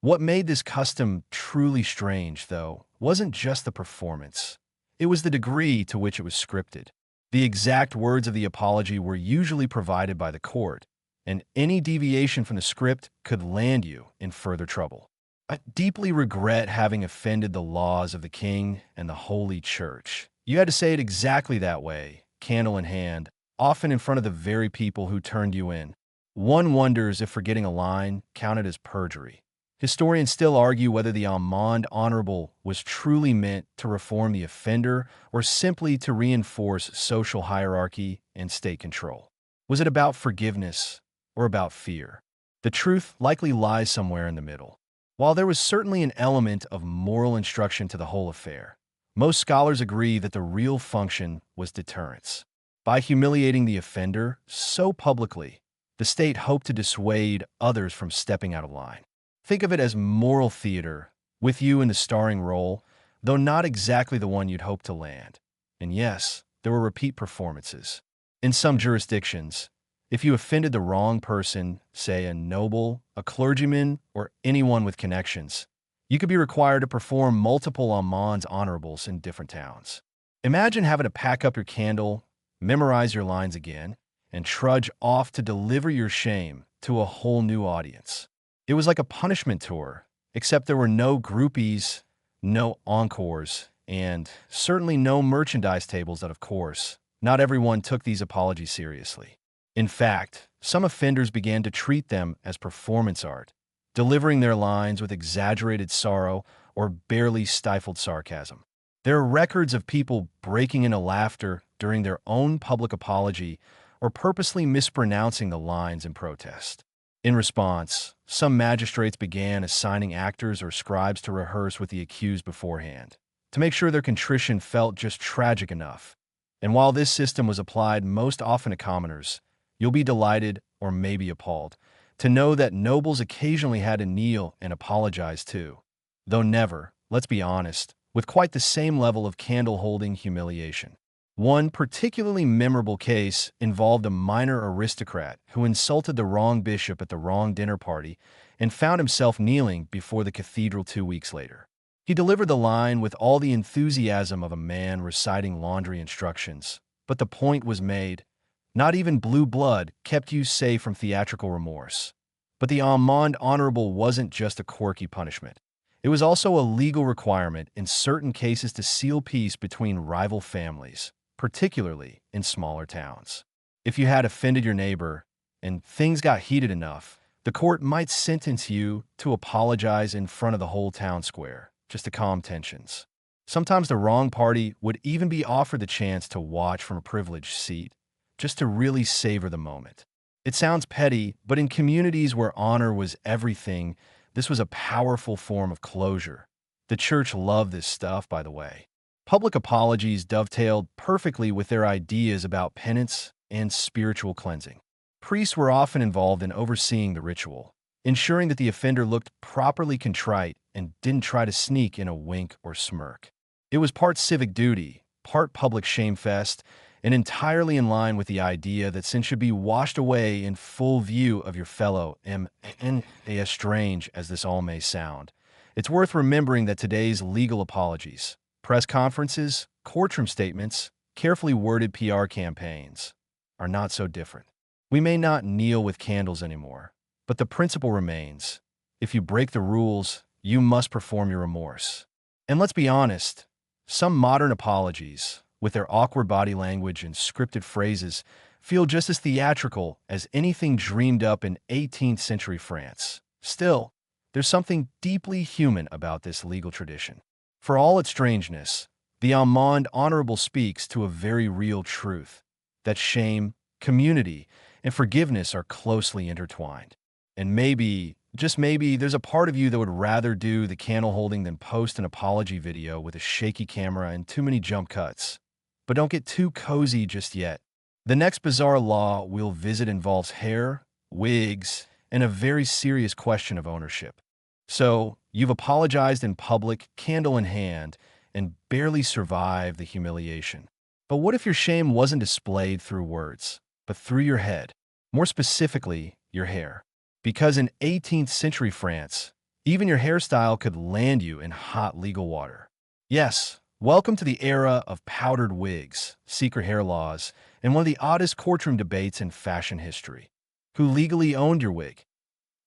What made this custom truly strange, though, wasn't just the performance. It was the degree to which it was scripted. The exact words of the apology were usually provided by the court, and any deviation from the script could land you in further trouble. I deeply regret having offended the laws of the king and the Holy Church. You had to say it exactly that way, candle in hand, often in front of the very people who turned you in. One wonders if forgetting a line counted as perjury. Historians still argue whether the amende honorable was truly meant to reform the offender or simply to reinforce social hierarchy and state control. Was it about forgiveness or about fear? The truth likely lies somewhere in the middle. While there was certainly an element of moral instruction to the whole affair, most scholars agree that the real function was deterrence. By humiliating the offender so publicly, the state hoped to dissuade others from stepping out of line. Think of it as moral theater, with you in the starring role, though not exactly the one you'd hope to land. And yes, there were repeat performances. In some jurisdictions, if you offended the wrong person, say a noble, a clergyman, or anyone with connections, you could be required to perform multiple amends honorables in different towns. Imagine having to pack up your candle, memorize your lines again, and trudge off to deliver your shame to a whole new audience. It was like a punishment tour, except there were no groupies, no encores, and certainly no merchandise tables that, of course, not everyone took these apologies seriously. In fact, some offenders began to treat them as performance art, delivering their lines with exaggerated sorrow or barely stifled sarcasm. There are records of people breaking into laughter during their own public apology or purposely mispronouncing the lines in protest. In response, some magistrates began assigning actors or scribes to rehearse with the accused beforehand, to make sure their contrition felt just tragic enough. And while this system was applied most often to commoners, you'll be delighted, or maybe appalled, to know that nobles occasionally had to kneel and apologize too. Though never, let's be honest, with quite the same level of candle-holding humiliation. One particularly memorable case involved a minor aristocrat who insulted the wrong bishop at the wrong dinner party and found himself kneeling before the cathedral 2 weeks later. He delivered the line with all the enthusiasm of a man reciting laundry instructions, but the point was made. Not even blue blood kept you safe from theatrical remorse. But the amende honorable wasn't just a quirky punishment. It was also a legal requirement in certain cases to seal peace between rival families, particularly in smaller towns. If you had offended your neighbor and things got heated enough, the court might sentence you to apologize in front of the whole town square, just to calm tensions. Sometimes the wrong party would even be offered the chance to watch from a privileged seat, just to really savor the moment. It sounds petty, but in communities where honor was everything, this was a powerful form of closure. The church loved this stuff, by the way. Public apologies dovetailed perfectly with their ideas about penance and spiritual cleansing. Priests were often involved in overseeing the ritual, ensuring that the offender looked properly contrite and didn't try to sneak in a wink or smirk. It was part civic duty, part public shamefest, and entirely in line with the idea that sin should be washed away in full view of your fellow, as strange as this all may sound. It's worth remembering that today's legal apologies, press conferences, courtroom statements, carefully worded PR campaigns are not so different. We may not kneel with candles anymore, but the principle remains. If you break the rules, you must perform your remorse. And let's be honest, some modern apologies, with their awkward body language and scripted phrases, feel just as theatrical as anything dreamed up in 18th century France. Still, there's something deeply human about this legal tradition. For all its strangeness, the Amende Honorable speaks to a very real truth, that shame, community, and forgiveness are closely intertwined. And maybe, just maybe, there's a part of you that would rather do the candle holding than post an apology video with a shaky camera and too many jump cuts. But don't get too cozy just yet. The next bizarre law we'll visit involves hair, wigs, and a very serious question of ownership. So, you've apologized in public, candle in hand, and barely survived the humiliation. But what if your shame wasn't displayed through words, but through your head? More specifically, your hair. Because in 18th century France, even your hairstyle could land you in hot legal water. Yes, welcome to the era of powdered wigs, secret hair laws, and one of the oddest courtroom debates in fashion history. Who legally owned your wig?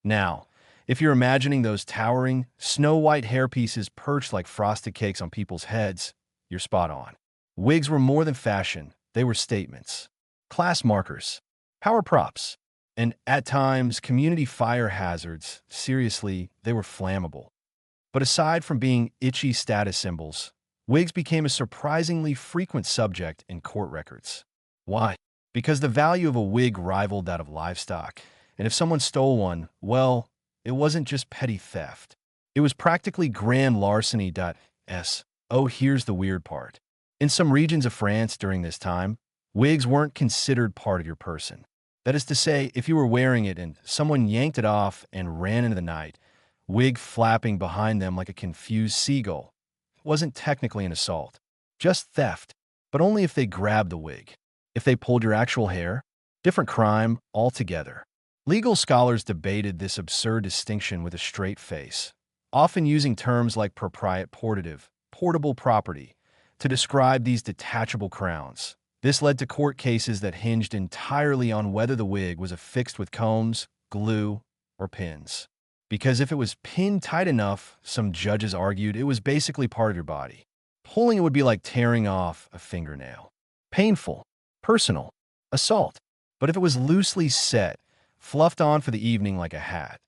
Now, if you're imagining those towering, snow-white hairpieces perched like frosted cakes on people's heads, you're spot on. Wigs were more than fashion, they were statements. Class markers, power props, and at times, community fire hazards. Seriously, they were flammable. But aside from being itchy status symbols, wigs became a surprisingly frequent subject in court records. Why? Because the value of a wig rivaled that of livestock, and if someone stole one, well, it wasn't just petty theft. It was practically grand larceny. Oh, here's the weird part. In some regions of France during this time, wigs weren't considered part of your person. That is to say, if you were wearing it and someone yanked it off and ran into the night, wig flapping behind them like a confused seagull, it wasn't technically an assault. Just theft, but only if they grabbed the wig. If they pulled your actual hair, different crime altogether. Legal scholars debated this absurd distinction with a straight face, often using terms like portative, portable property, to describe these detachable crowns. This led to court cases that hinged entirely on whether the wig was affixed with combs, glue, or pins. Because if it was pinned tight enough, some judges argued it was basically part of your body. Pulling it would be like tearing off a fingernail. Painful, personal, assault. But if it was loosely set, fluffed on for the evening like a hat,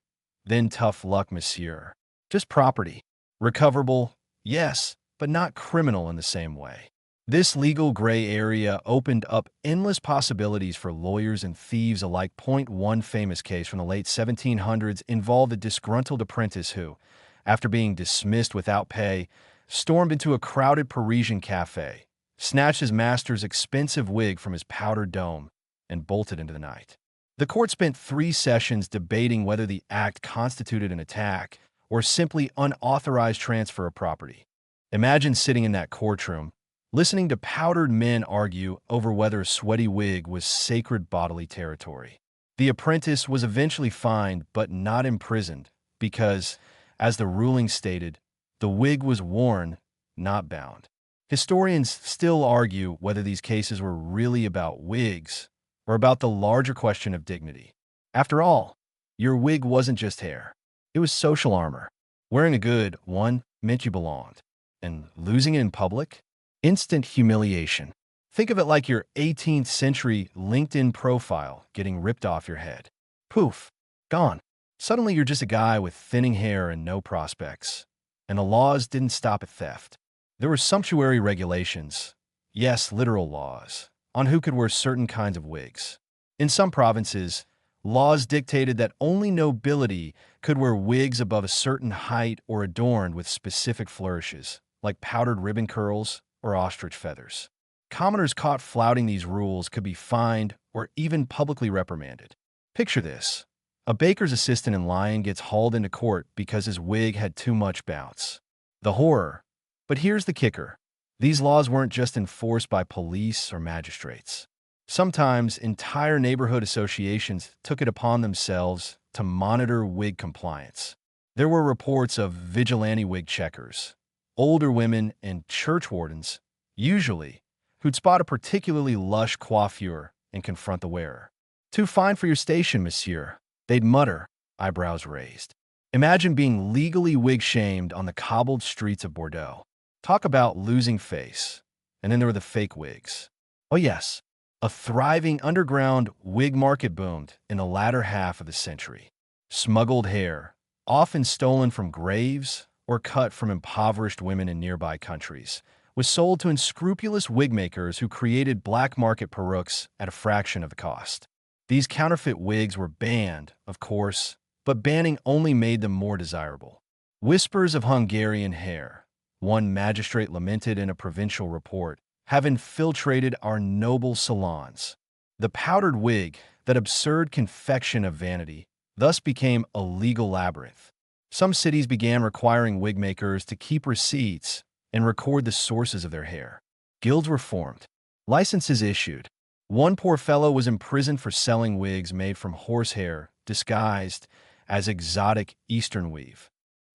then tough luck, monsieur. Just property. Recoverable, yes, but not criminal in the same way. This legal gray area opened up endless possibilities for lawyers and thieves alike. One famous case from the late 1700s involved a disgruntled apprentice who, after being dismissed without pay, stormed into a crowded Parisian cafe, snatched his master's expensive wig from his powdered dome, and bolted into the night. The court spent 3 sessions debating whether the act constituted an attack or simply unauthorized transfer of property. Imagine sitting in that courtroom, listening to powdered men argue over whether a sweaty wig was sacred bodily territory. The apprentice was eventually fined but not imprisoned because, as the ruling stated, the wig was worn, not bound. Historians still argue whether these cases were really about wigs or about the larger question of dignity. After all, your wig wasn't just hair. It was social armor. Wearing a good one meant you belonged. And losing it in public? Instant humiliation. Think of it like your 18th century LinkedIn profile getting ripped off your head. Poof, gone. Suddenly you're just a guy with thinning hair and no prospects. And the laws didn't stop at theft. There were sumptuary regulations, yes, literal laws, on who could wear certain kinds of wigs. In some provinces, laws dictated that only nobility could wear wigs above a certain height or adorned with specific flourishes, like powdered ribbon curls or ostrich feathers. Commoners caught flouting these rules could be fined or even publicly reprimanded. Picture this. A baker's assistant in Lyon gets hauled into court because his wig had too much bounce. The horror. But here's the kicker. These laws weren't just enforced by police or magistrates. Sometimes entire neighborhood associations took it upon themselves to monitor wig compliance. There were reports of vigilante wig checkers, older women and church wardens, usually, who'd spot a particularly lush coiffure and confront the wearer. "Too fine for your station, monsieur," they'd mutter, eyebrows raised. Imagine being legally wig-shamed on the cobbled streets of Bordeaux. Talk about losing face. And then there were the fake wigs. Oh yes, a thriving underground wig market boomed in the latter half of the century. Smuggled hair, often stolen from graves or cut from impoverished women in nearby countries, was sold to unscrupulous wig makers who created black market perukes at a fraction of the cost. These counterfeit wigs were banned, of course, but banning only made them more desirable. Whispers of Hungarian hair, one magistrate lamented in a provincial report, have infiltrated our noble salons. The powdered wig, that absurd confection of vanity, thus became a legal labyrinth. Some cities began requiring wig makers to keep receipts and record the sources of their hair. Guilds were formed, licenses issued. One poor fellow was imprisoned for selling wigs made from horsehair disguised as exotic Eastern weave.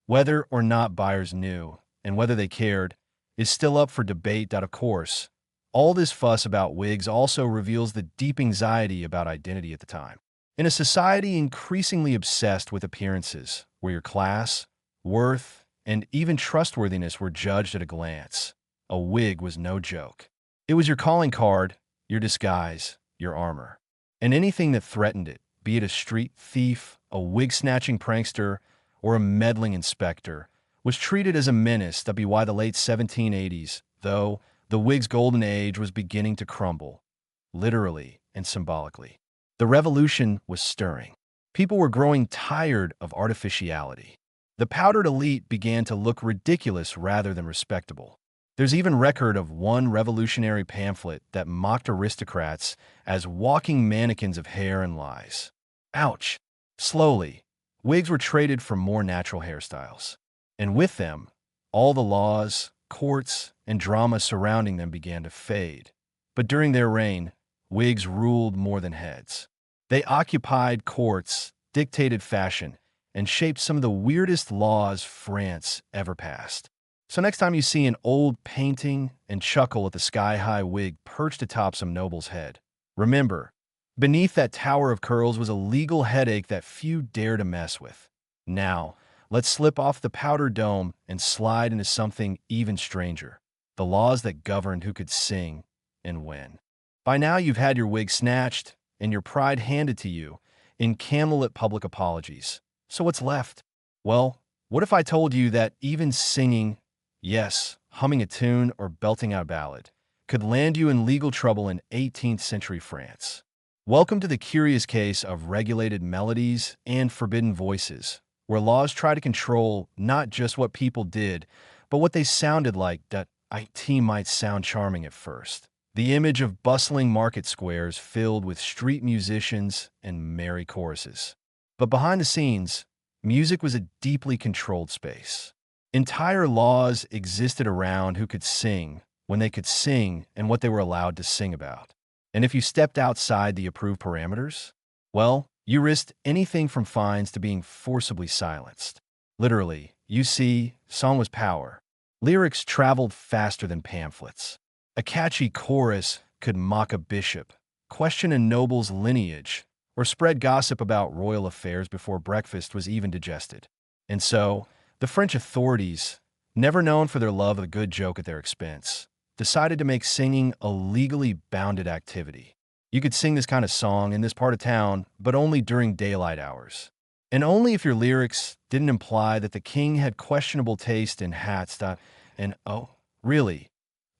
Whether or not buyers knew, and whether they cared, is still up for debate. Of course, all this fuss about wigs also reveals the deep anxiety about identity at the time. In a society increasingly obsessed with appearances, where your class, worth, and even trustworthiness were judged at a glance, a wig was no joke. It was your calling card, your disguise, your armor. And anything that threatened it, be it a street thief, a wig-snatching prankster, or a meddling inspector, was treated as a menace. By the late 1780s, though, the wig's golden age was beginning to crumble, literally and symbolically. The revolution was stirring. People were growing tired of artificiality. The powdered elite began to look ridiculous rather than respectable. There's even record of one revolutionary pamphlet that mocked aristocrats as walking mannequins of hair and lies. Ouch! Slowly, wigs were traded for more natural hairstyles. And with them, all the laws, courts, and drama surrounding them began to fade. But during their reign, wigs ruled more than heads. They occupied courts, dictated fashion, and shaped some of the weirdest laws France ever passed. So next time you see an old painting and chuckle at the sky-high wig perched atop some noble's head, remember, beneath that tower of curls was a legal headache that few dare to mess with. Now, let's slip off the powder dome and slide into something even stranger, the laws that governed who could sing and when. By now you've had your wig snatched and your pride handed to you in candlelit public apologies. So what's left? Well, what if I told you that even singing, yes, humming a tune or belting out a ballad, could land you in legal trouble in 18th century France? Welcome to the curious case of regulated melodies and forbidden voices, where laws try to control not just what people did, but what they sounded like. That it might sound charming at first. The image of bustling market squares filled with street musicians and merry choruses. But behind the scenes, music was a deeply controlled space. Entire laws existed around who could sing, when they could sing, and what they were allowed to sing about. And if you stepped outside the approved parameters, well, you risked anything from fines to being forcibly silenced. Literally, you see, song was power. Lyrics traveled faster than pamphlets. A catchy chorus could mock a bishop, question a noble's lineage, or spread gossip about royal affairs before breakfast was even digested. And so, the French authorities, never known for their love of a good joke at their expense, decided to make singing a legally bounded activity. You could sing this kind of song in this part of town, but only during daylight hours. And only if your lyrics didn't imply that the king had questionable taste in hats. And oh, Really,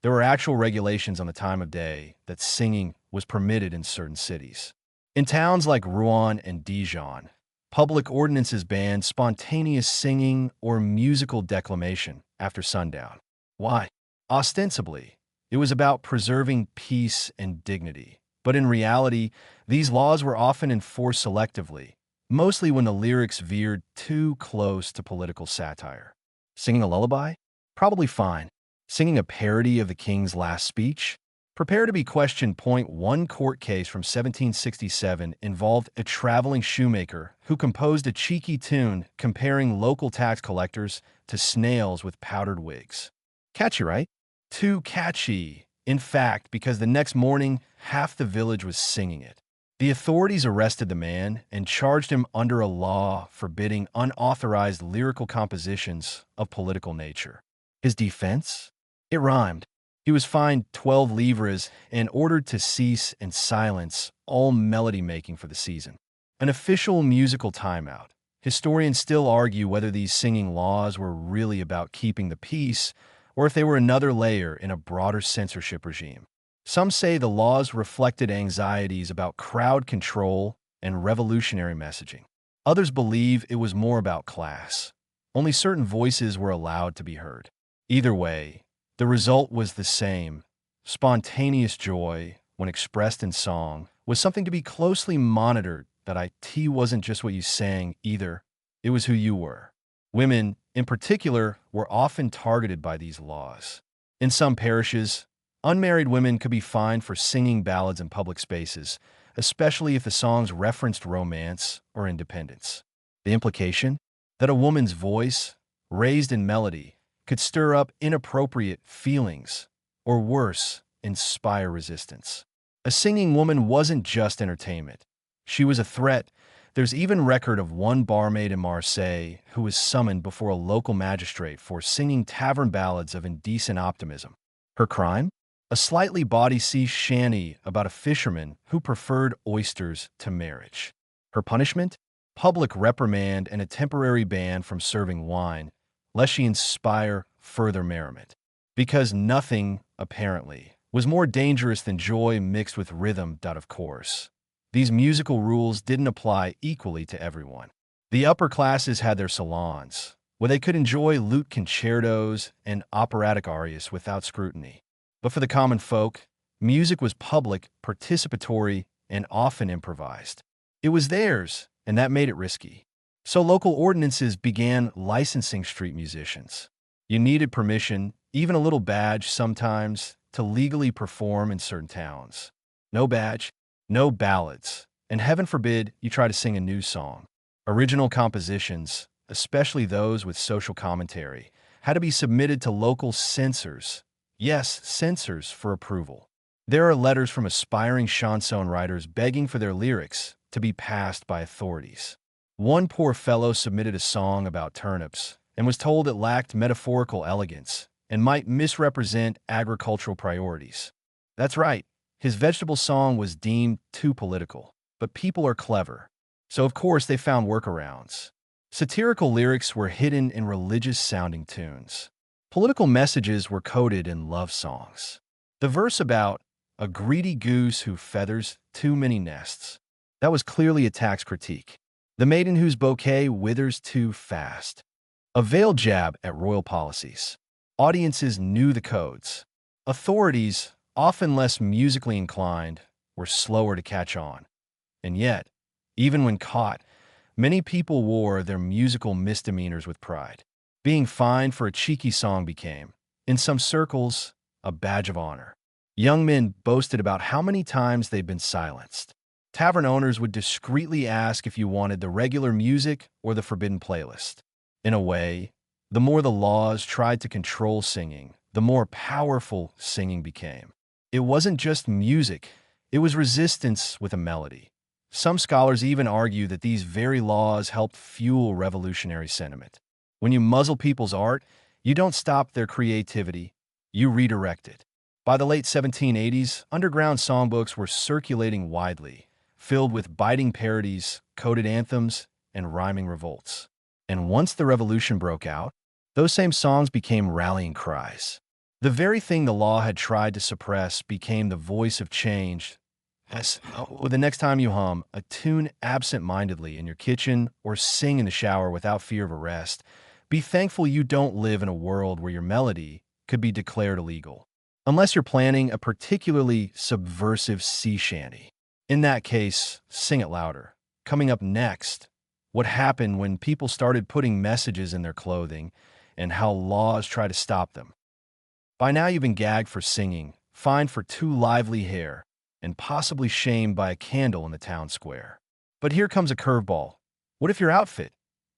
there were actual regulations on the time of day that singing was permitted in certain cities. In towns like Rouen and Dijon, public ordinances banned spontaneous singing or musical declamation after sundown. Why? Ostensibly, it was about preserving peace and dignity. But in reality, these laws were often enforced selectively, mostly when the lyrics veered too close to political satire. Singing a lullaby? Probably fine. Singing a parody of the king's last speech? Prepare to be questioned. One court case from 1767 involved a traveling shoemaker who composed a cheeky tune comparing local tax collectors to snails with powdered wigs. Catchy, right? Too catchy. In fact, because the next morning, half the village was singing it. The authorities arrested the man and charged him under a law forbidding unauthorized lyrical compositions of political nature. His defense? It rhymed. He was fined 12 livres and ordered to cease and silence all melody making for the season. An official musical timeout. Historians still argue whether these singing laws were really about keeping the peace or if they were another layer in a broader censorship regime. Some say the laws reflected anxieties about crowd control and revolutionary messaging. Others believe it was more about class. Only certain voices were allowed to be heard. Either way, the result was the same. Spontaneous joy, when expressed in song, was something to be closely monitored. That it wasn't just what you sang either, it was who you were. Women, in particular, were often targeted by these laws. In some parishes, unmarried women could be fined for singing ballads in public spaces, especially if the songs referenced romance or independence. The implication? That a woman's voice, raised in melody, could stir up inappropriate feelings, or worse, inspire resistance. A singing woman wasn't just entertainment. She was a threat. There's even record of one barmaid in Marseille who was summoned before a local magistrate for singing tavern ballads of indecent optimism. Her crime? A slightly bawdy sea shanty about a fisherman who preferred oysters to marriage. Her punishment? Public reprimand and a temporary ban from serving wine, lest she inspire further merriment. Because nothing, apparently, was more dangerous than joy mixed with rhythm. Of course, these musical rules didn't apply equally to everyone. The upper classes had their salons, where they could enjoy lute concertos and operatic arias without scrutiny. But for the common folk, music was public, participatory, and often improvised. It was theirs, and that made it risky. So local ordinances began licensing street musicians. You needed permission, even a little badge sometimes, to legally perform in certain towns. No badge, no ballads, and heaven forbid you try to sing a new song. Original compositions, especially those with social commentary, had to be submitted to local censors. Yes, censors for approval. There are letters from aspiring chanson writers begging for their lyrics to be passed by authorities. One poor fellow submitted a song about turnips and was told it lacked metaphorical elegance and might misrepresent agricultural priorities. That's right, his vegetable song was deemed too political, but people are clever, so of course they found workarounds. Satirical lyrics were hidden in religious-sounding tunes. Political messages were coded in love songs. The verse about a greedy goose who feathers too many nests, that was clearly a tax critique. The maiden whose bouquet withers too fast. A veiled jab at royal policies. Audiences knew the codes. Authorities, often less musically inclined, were slower to catch on. And yet, even when caught, many people wore their musical misdemeanors with pride. Being fined for a cheeky song became, in some circles, a badge of honor. Young men boasted about how many times they'd been silenced. Tavern owners would discreetly ask if you wanted the regular music or the forbidden playlist. In a way, the more the laws tried to control singing, the more powerful singing became. It wasn't just music, it was resistance with a melody. Some scholars even argue that these very laws helped fuel revolutionary sentiment. When you muzzle people's art, you don't stop their creativity, you redirect it. By the late 1780s, underground songbooks were circulating widely, filled with biting parodies, coded anthems, and rhyming revolts. And once the revolution broke out, those same songs became rallying cries. The very thing the law had tried to suppress became the voice of change. The next time you hum a tune absent-mindedly in your kitchen or sing in the shower without fear of arrest, be thankful you don't live in a world where your melody could be declared illegal. Unless you're planning a particularly subversive sea shanty. In that case, sing it louder. Coming up next, what happened when people started putting messages in their clothing and how laws try to stop them. By now you've been gagged for singing, fined for too lively hair, and possibly shamed by a candle in the town square. But here comes a curveball. What if your outfit,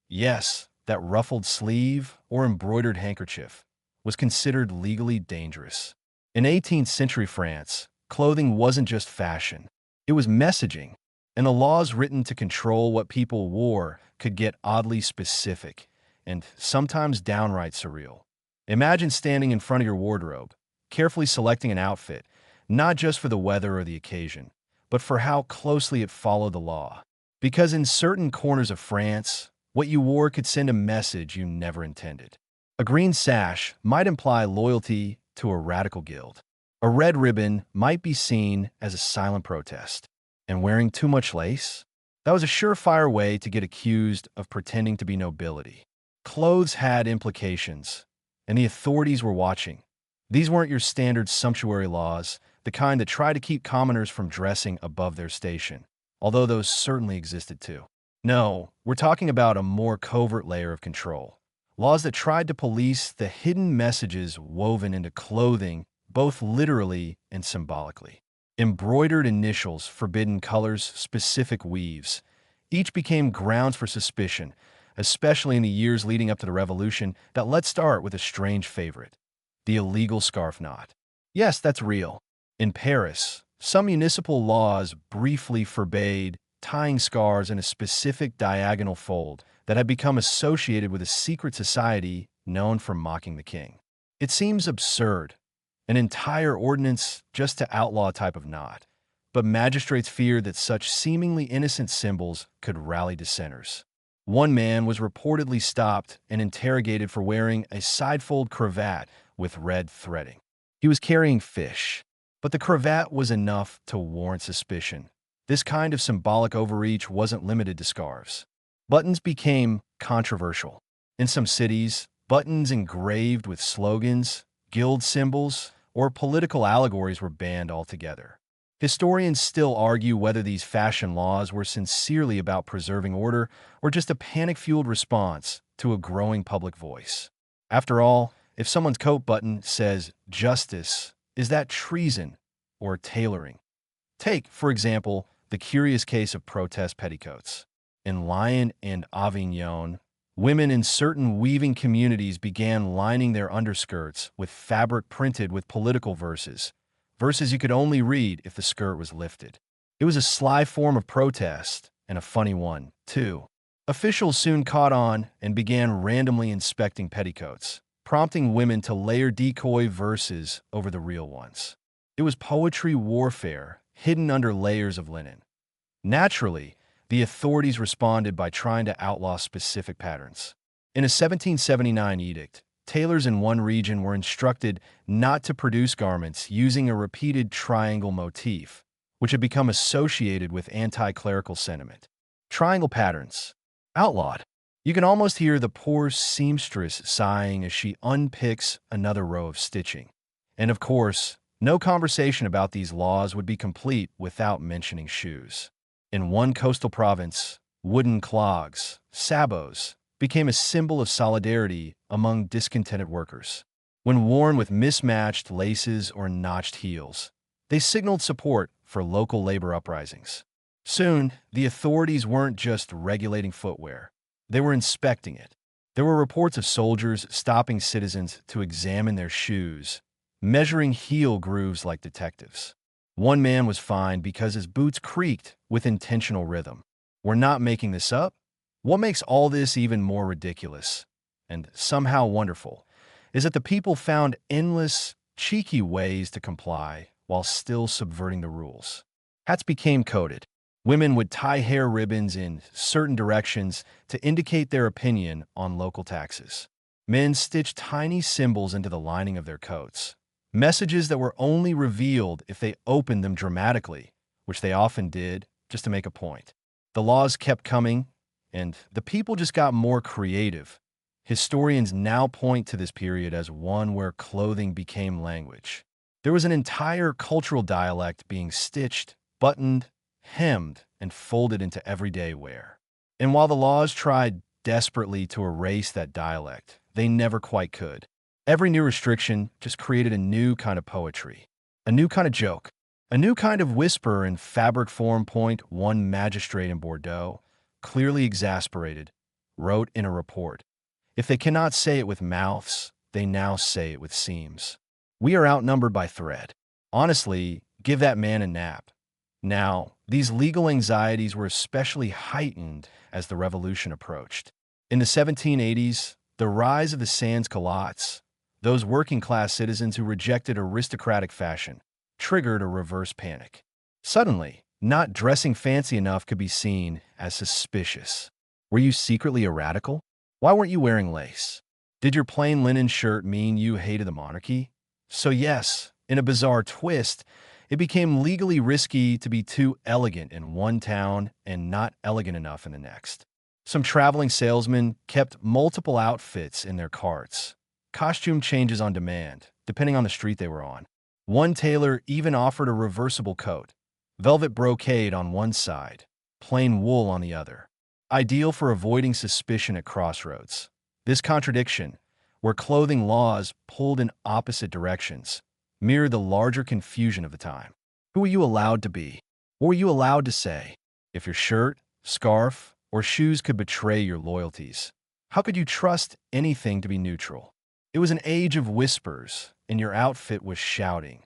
yes, that ruffled sleeve or embroidered handkerchief, was considered legally dangerous? In 18th century France, clothing wasn't just fashion. It was messaging, and the laws written to control what people wore could get oddly specific and sometimes downright surreal. Imagine standing in front of your wardrobe, carefully selecting an outfit, not just for the weather or the occasion, but for how closely it followed the law. Because in certain corners of France, what you wore could send a message you never intended. A green sash might imply loyalty to a radical guild. A red ribbon might be seen as a silent protest. And wearing too much lace? That was a surefire way to get accused of pretending to be nobility. Clothes had implications, and the authorities were watching. These weren't your standard sumptuary laws, the kind that try to keep commoners from dressing above their station, although those certainly existed too. No, we're talking about a more covert layer of control. Laws that tried to police the hidden messages woven into clothing, both literally and symbolically. Embroidered initials, forbidden colors, specific weaves. Each became grounds for suspicion, especially in the years leading up to the revolution. That let's start with a strange favorite. The illegal scarf knot. Yes, that's real. In Paris, some municipal laws briefly forbade tying scarves in a specific diagonal fold that had become associated with a secret society known for mocking the king. It seems absurd, an entire ordinance just to outlaw a type of knot, but magistrates feared that such seemingly innocent symbols could rally dissenters. One man was reportedly stopped and interrogated for wearing a side-fold cravat with red threading. He was carrying fish, but the cravat was enough to warrant suspicion. This kind of symbolic overreach wasn't limited to scarves. Buttons became controversial. In some cities, buttons engraved with slogans, guild symbols, or political allegories were banned altogether. Historians still argue whether these fashion laws were sincerely about preserving order or just a panic-fueled response to a growing public voice. After all, if someone's coat button says justice, is that treason or tailoring? Take, for example, the curious case of protest petticoats. In Lyon and Avignon, women in certain weaving communities began lining their underskirts with fabric printed with political verses you could only read if the skirt was lifted. It was a sly form of protest, and a funny one, too. Officials soon caught on and began randomly inspecting petticoats, prompting women to layer decoy verses over the real ones. It was poetry warfare, hidden under layers of linen. Naturally, the authorities responded by trying to outlaw specific patterns. In a 1779 edict, tailors in one region were instructed not to produce garments using a repeated triangle motif, which had become associated with anti-clerical sentiment. Triangle patterns. Outlawed. You can almost hear the poor seamstress sighing as she unpicks another row of stitching. And of course, no conversation about these laws would be complete without mentioning shoes. In one coastal province, wooden clogs, sabots, became a symbol of solidarity among discontented workers. When worn with mismatched laces or notched heels, they signaled support for local labor uprisings. Soon, the authorities weren't just regulating footwear, they were inspecting it. There were reports of soldiers stopping citizens to examine their shoes, measuring heel grooves like detectives. One man was fined because his boots creaked with intentional rhythm. We're not making this up. What makes all this even more ridiculous, and somehow wonderful, is that the people found endless, cheeky ways to comply while still subverting the rules. Hats became coded. Women would tie hair ribbons in certain directions to indicate their opinion on local taxes. Men stitched tiny symbols into the lining of their coats, messages that were only revealed if they opened them dramatically, which they often did just to make a point. The laws kept coming, and the people just got more creative. Historians now point to this period as one where clothing became language. There was an entire cultural dialect being stitched, buttoned, hemmed, and folded into everyday wear. And while the laws tried desperately to erase that dialect, they never quite could. Every new restriction just created a new kind of poetry, a new kind of joke, a new kind of whisper in fabric form. One magistrate in Bordeaux, clearly exasperated, wrote in a report, "If they cannot say it with mouths, they now say it with seams. We are outnumbered by thread. Honestly, give that man a nap." Now, these legal anxieties were especially heightened as the revolution approached. In the 1780s, the rise of the sans-culottes, those working-class citizens who rejected aristocratic fashion, triggered a reverse panic. Suddenly, not dressing fancy enough could be seen as suspicious. Were you secretly a radical? Why weren't you wearing lace? Did your plain linen shirt mean you hated the monarchy? So yes, in a bizarre twist, it became legally risky to be too elegant in one town and not elegant enough in the next. Some traveling salesmen kept multiple outfits in their carts. Costume changes on demand, depending on the street they were on. One tailor even offered a reversible coat, velvet brocade on one side, plain wool on the other. Ideal for avoiding suspicion at crossroads. This contradiction, where clothing laws pulled in opposite directions, mirrored the larger confusion of the time. Who were you allowed to be? What were you allowed to say? If your shirt, scarf, or shoes could betray your loyalties, how could you trust anything to be neutral? It was an age of whispers, and your outfit was shouting.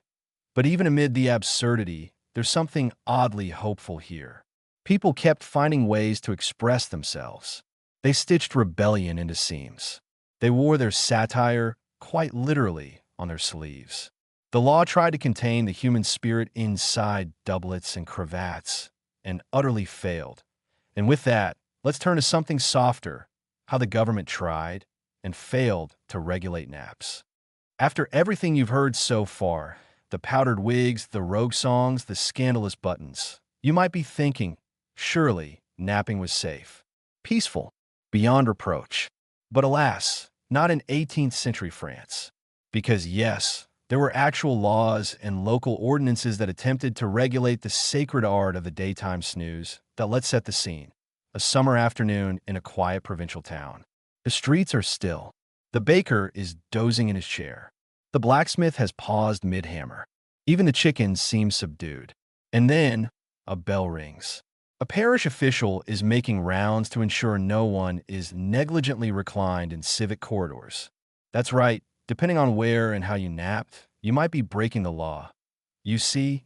But even amid the absurdity, there's something oddly hopeful here. People kept finding ways to express themselves. They stitched rebellion into seams. They wore their satire, quite literally, on their sleeves. The law tried to contain the human spirit inside doublets and cravats, and utterly failed. And with that, let's turn to something softer, how the government tried and failed to regulate naps. After everything you've heard so far, the powdered wigs, the rogue songs, the scandalous buttons, you might be thinking, surely napping was safe, peaceful, beyond reproach. But alas, not in 18th century France. Because yes, there were actual laws and local ordinances that attempted to regulate the sacred art of the daytime snooze. That let's set the scene. A summer afternoon in a quiet provincial town. The streets are still. The baker is dozing in his chair. The blacksmith has paused mid-hammer. Even the chickens seem subdued. And then, a bell rings. A parish official is making rounds to ensure no one is negligently reclined in civic corridors. That's right, depending on where and how you napped, you might be breaking the law. You see,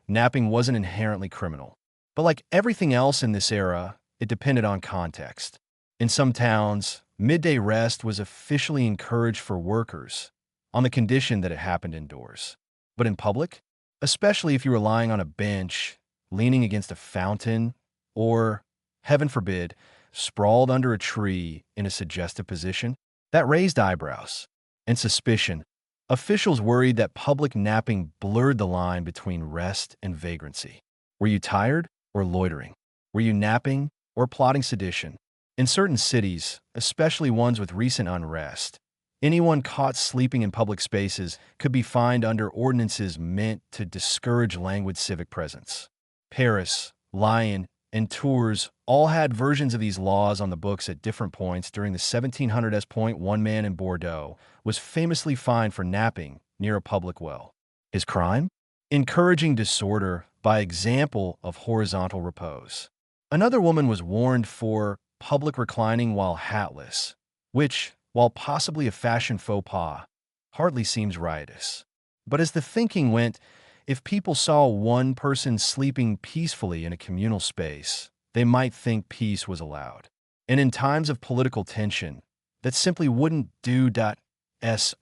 napping wasn't inherently criminal. But like everything else in this era, it depended on context. In some towns, midday rest was officially encouraged for workers, on the condition that it happened indoors. But in public, especially if you were lying on a bench, leaning against a fountain, or, heaven forbid, sprawled under a tree in a suggestive position, that raised eyebrows and suspicion. Officials worried that public napping blurred the line between rest and vagrancy. Were you tired or loitering? Were you napping or plotting sedition? In certain cities, especially ones with recent unrest, anyone caught sleeping in public spaces could be fined under ordinances meant to discourage languid civic presence. Paris, Lyon, and Tours all had versions of these laws on the books at different points during the 1700s. One man in Bordeaux was famously fined for napping near a public well. His crime? Encouraging disorder by example of horizontal repose. Another woman was warned for public reclining while hatless, which, while possibly a fashion faux pas, hardly seems riotous. But as the thinking went, if people saw one person sleeping peacefully in a communal space, they might think peace was allowed. And in times of political tension, that simply wouldn't do.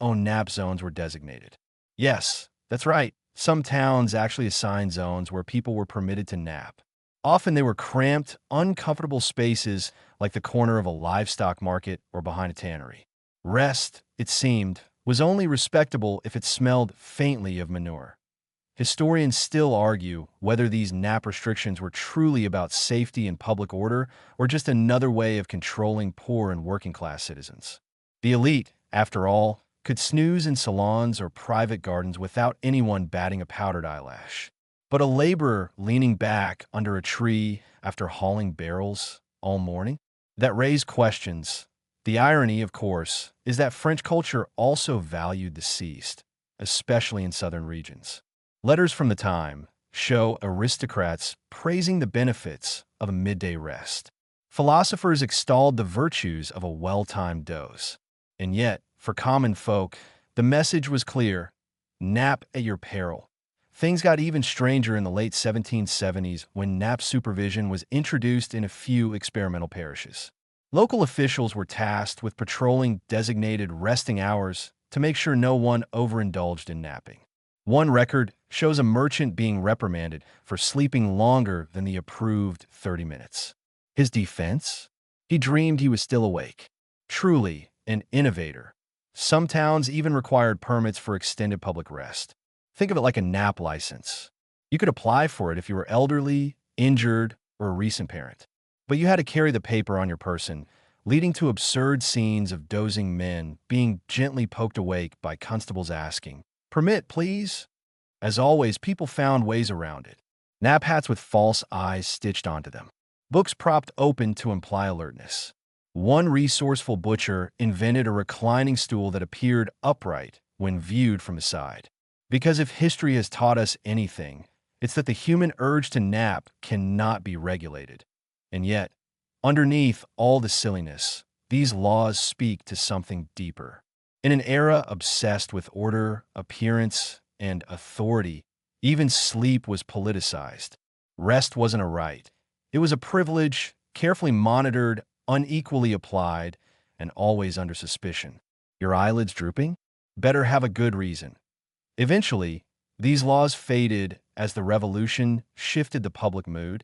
Own nap zones were designated. Yes, that's right. Some towns actually assigned zones where people were permitted to nap. Often they were cramped, uncomfortable spaces like the corner of a livestock market or behind a tannery. Rest, it seemed, was only respectable if it smelled faintly of manure. Historians still argue whether these nap restrictions were truly about safety and public order or just another way of controlling poor and working-class citizens. The elite, after all, could snooze in salons or private gardens without anyone batting a powdered eyelash. But a laborer leaning back under a tree after hauling barrels all morning? That raised questions. The irony, of course, is that French culture also valued the sieste, especially in southern regions. Letters from the time show aristocrats praising the benefits of a midday rest. Philosophers extolled the virtues of a well-timed doze. And yet, for common folk, the message was clear: nap at your peril. Things got even stranger in the late 1770s when nap supervision was introduced in a few experimental parishes. Local officials were tasked with patrolling designated resting hours to make sure no one overindulged in napping. One record shows a merchant being reprimanded for sleeping longer than the approved 30 minutes. His defense? He dreamed he was still awake. Truly an innovator. Some towns even required permits for extended public rest. Think of it like a nap license. You could apply for it if you were elderly, injured, or a recent parent. But you had to carry the paper on your person, leading to absurd scenes of dozing men being gently poked awake by constables asking, "Permit, please?" As always, people found ways around it. Nap hats with false eyes stitched onto them. Books propped open to imply alertness. One resourceful butcher invented a reclining stool that appeared upright when viewed from the side. Because if history has taught us anything, it's that the human urge to nap cannot be regulated. And yet, underneath all the silliness, these laws speak to something deeper. In an era obsessed with order, appearance, and authority, even sleep was politicized. Rest wasn't a right. It was a privilege, carefully monitored, unequally applied, and always under suspicion. Your eyelids drooping? Better have a good reason. Eventually, these laws faded as the revolution shifted the public mood,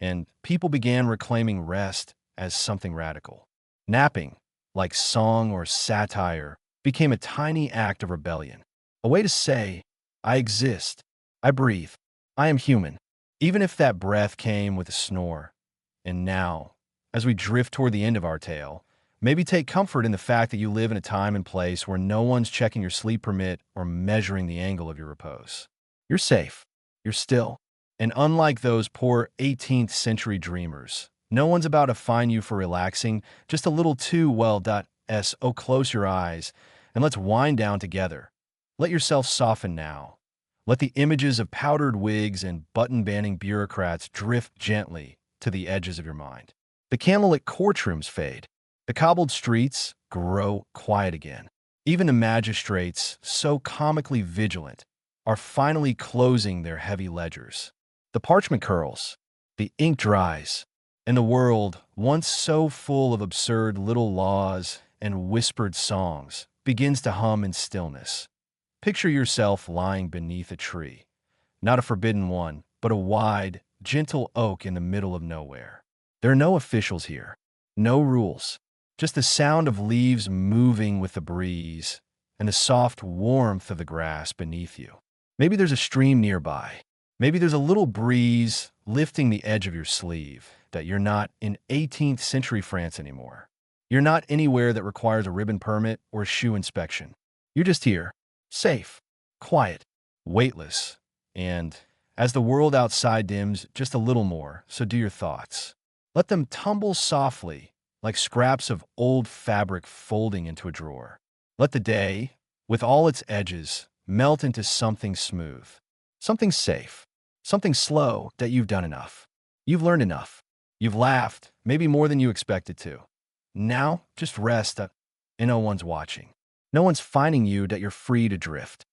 and people began reclaiming rest as something radical. Napping, like song or satire, became a tiny act of rebellion. A way to say, I exist, I breathe, I am human, even if that breath came with a snore. And now, as we drift toward the end of our tale, maybe take comfort in the fact that you live in a time and place where no one's checking your sleep permit or measuring the angle of your repose. You're safe. You're still. And unlike those poor 18th century dreamers, no one's about to fine you for relaxing just a little too well. So close your eyes and let's wind down together. Let yourself soften now. Let the images of powdered wigs and button-banning bureaucrats drift gently to the edges of your mind. The candlelit courtrooms fade. The cobbled streets grow quiet again. Even the magistrates, so comically vigilant, are finally closing their heavy ledgers. The parchment curls, the ink dries, and the world, once so full of absurd little laws and whispered songs, begins to hum in stillness. Picture yourself lying beneath a tree. Not a forbidden one, but a wide, gentle oak in the middle of nowhere. There are no officials here, no rules. Just the sound of leaves moving with the breeze and the soft warmth of the grass beneath you. Maybe there's a stream nearby. Maybe there's a little breeze lifting the edge of your sleeve that you're not in 18th century France anymore. You're not anywhere that requires a ribbon permit or a shoe inspection. You're just here, safe, quiet, weightless, and as the world outside dims just a little more, so do your thoughts. Let them tumble softly like scraps of old fabric folding into a drawer. Let the day, with all its edges, melt into something smooth, something safe, something slow that you've done enough. You've learned enough. You've laughed, maybe more than you expected to. Now, just rest and no one's watching. No one's finding you that you're free to drift.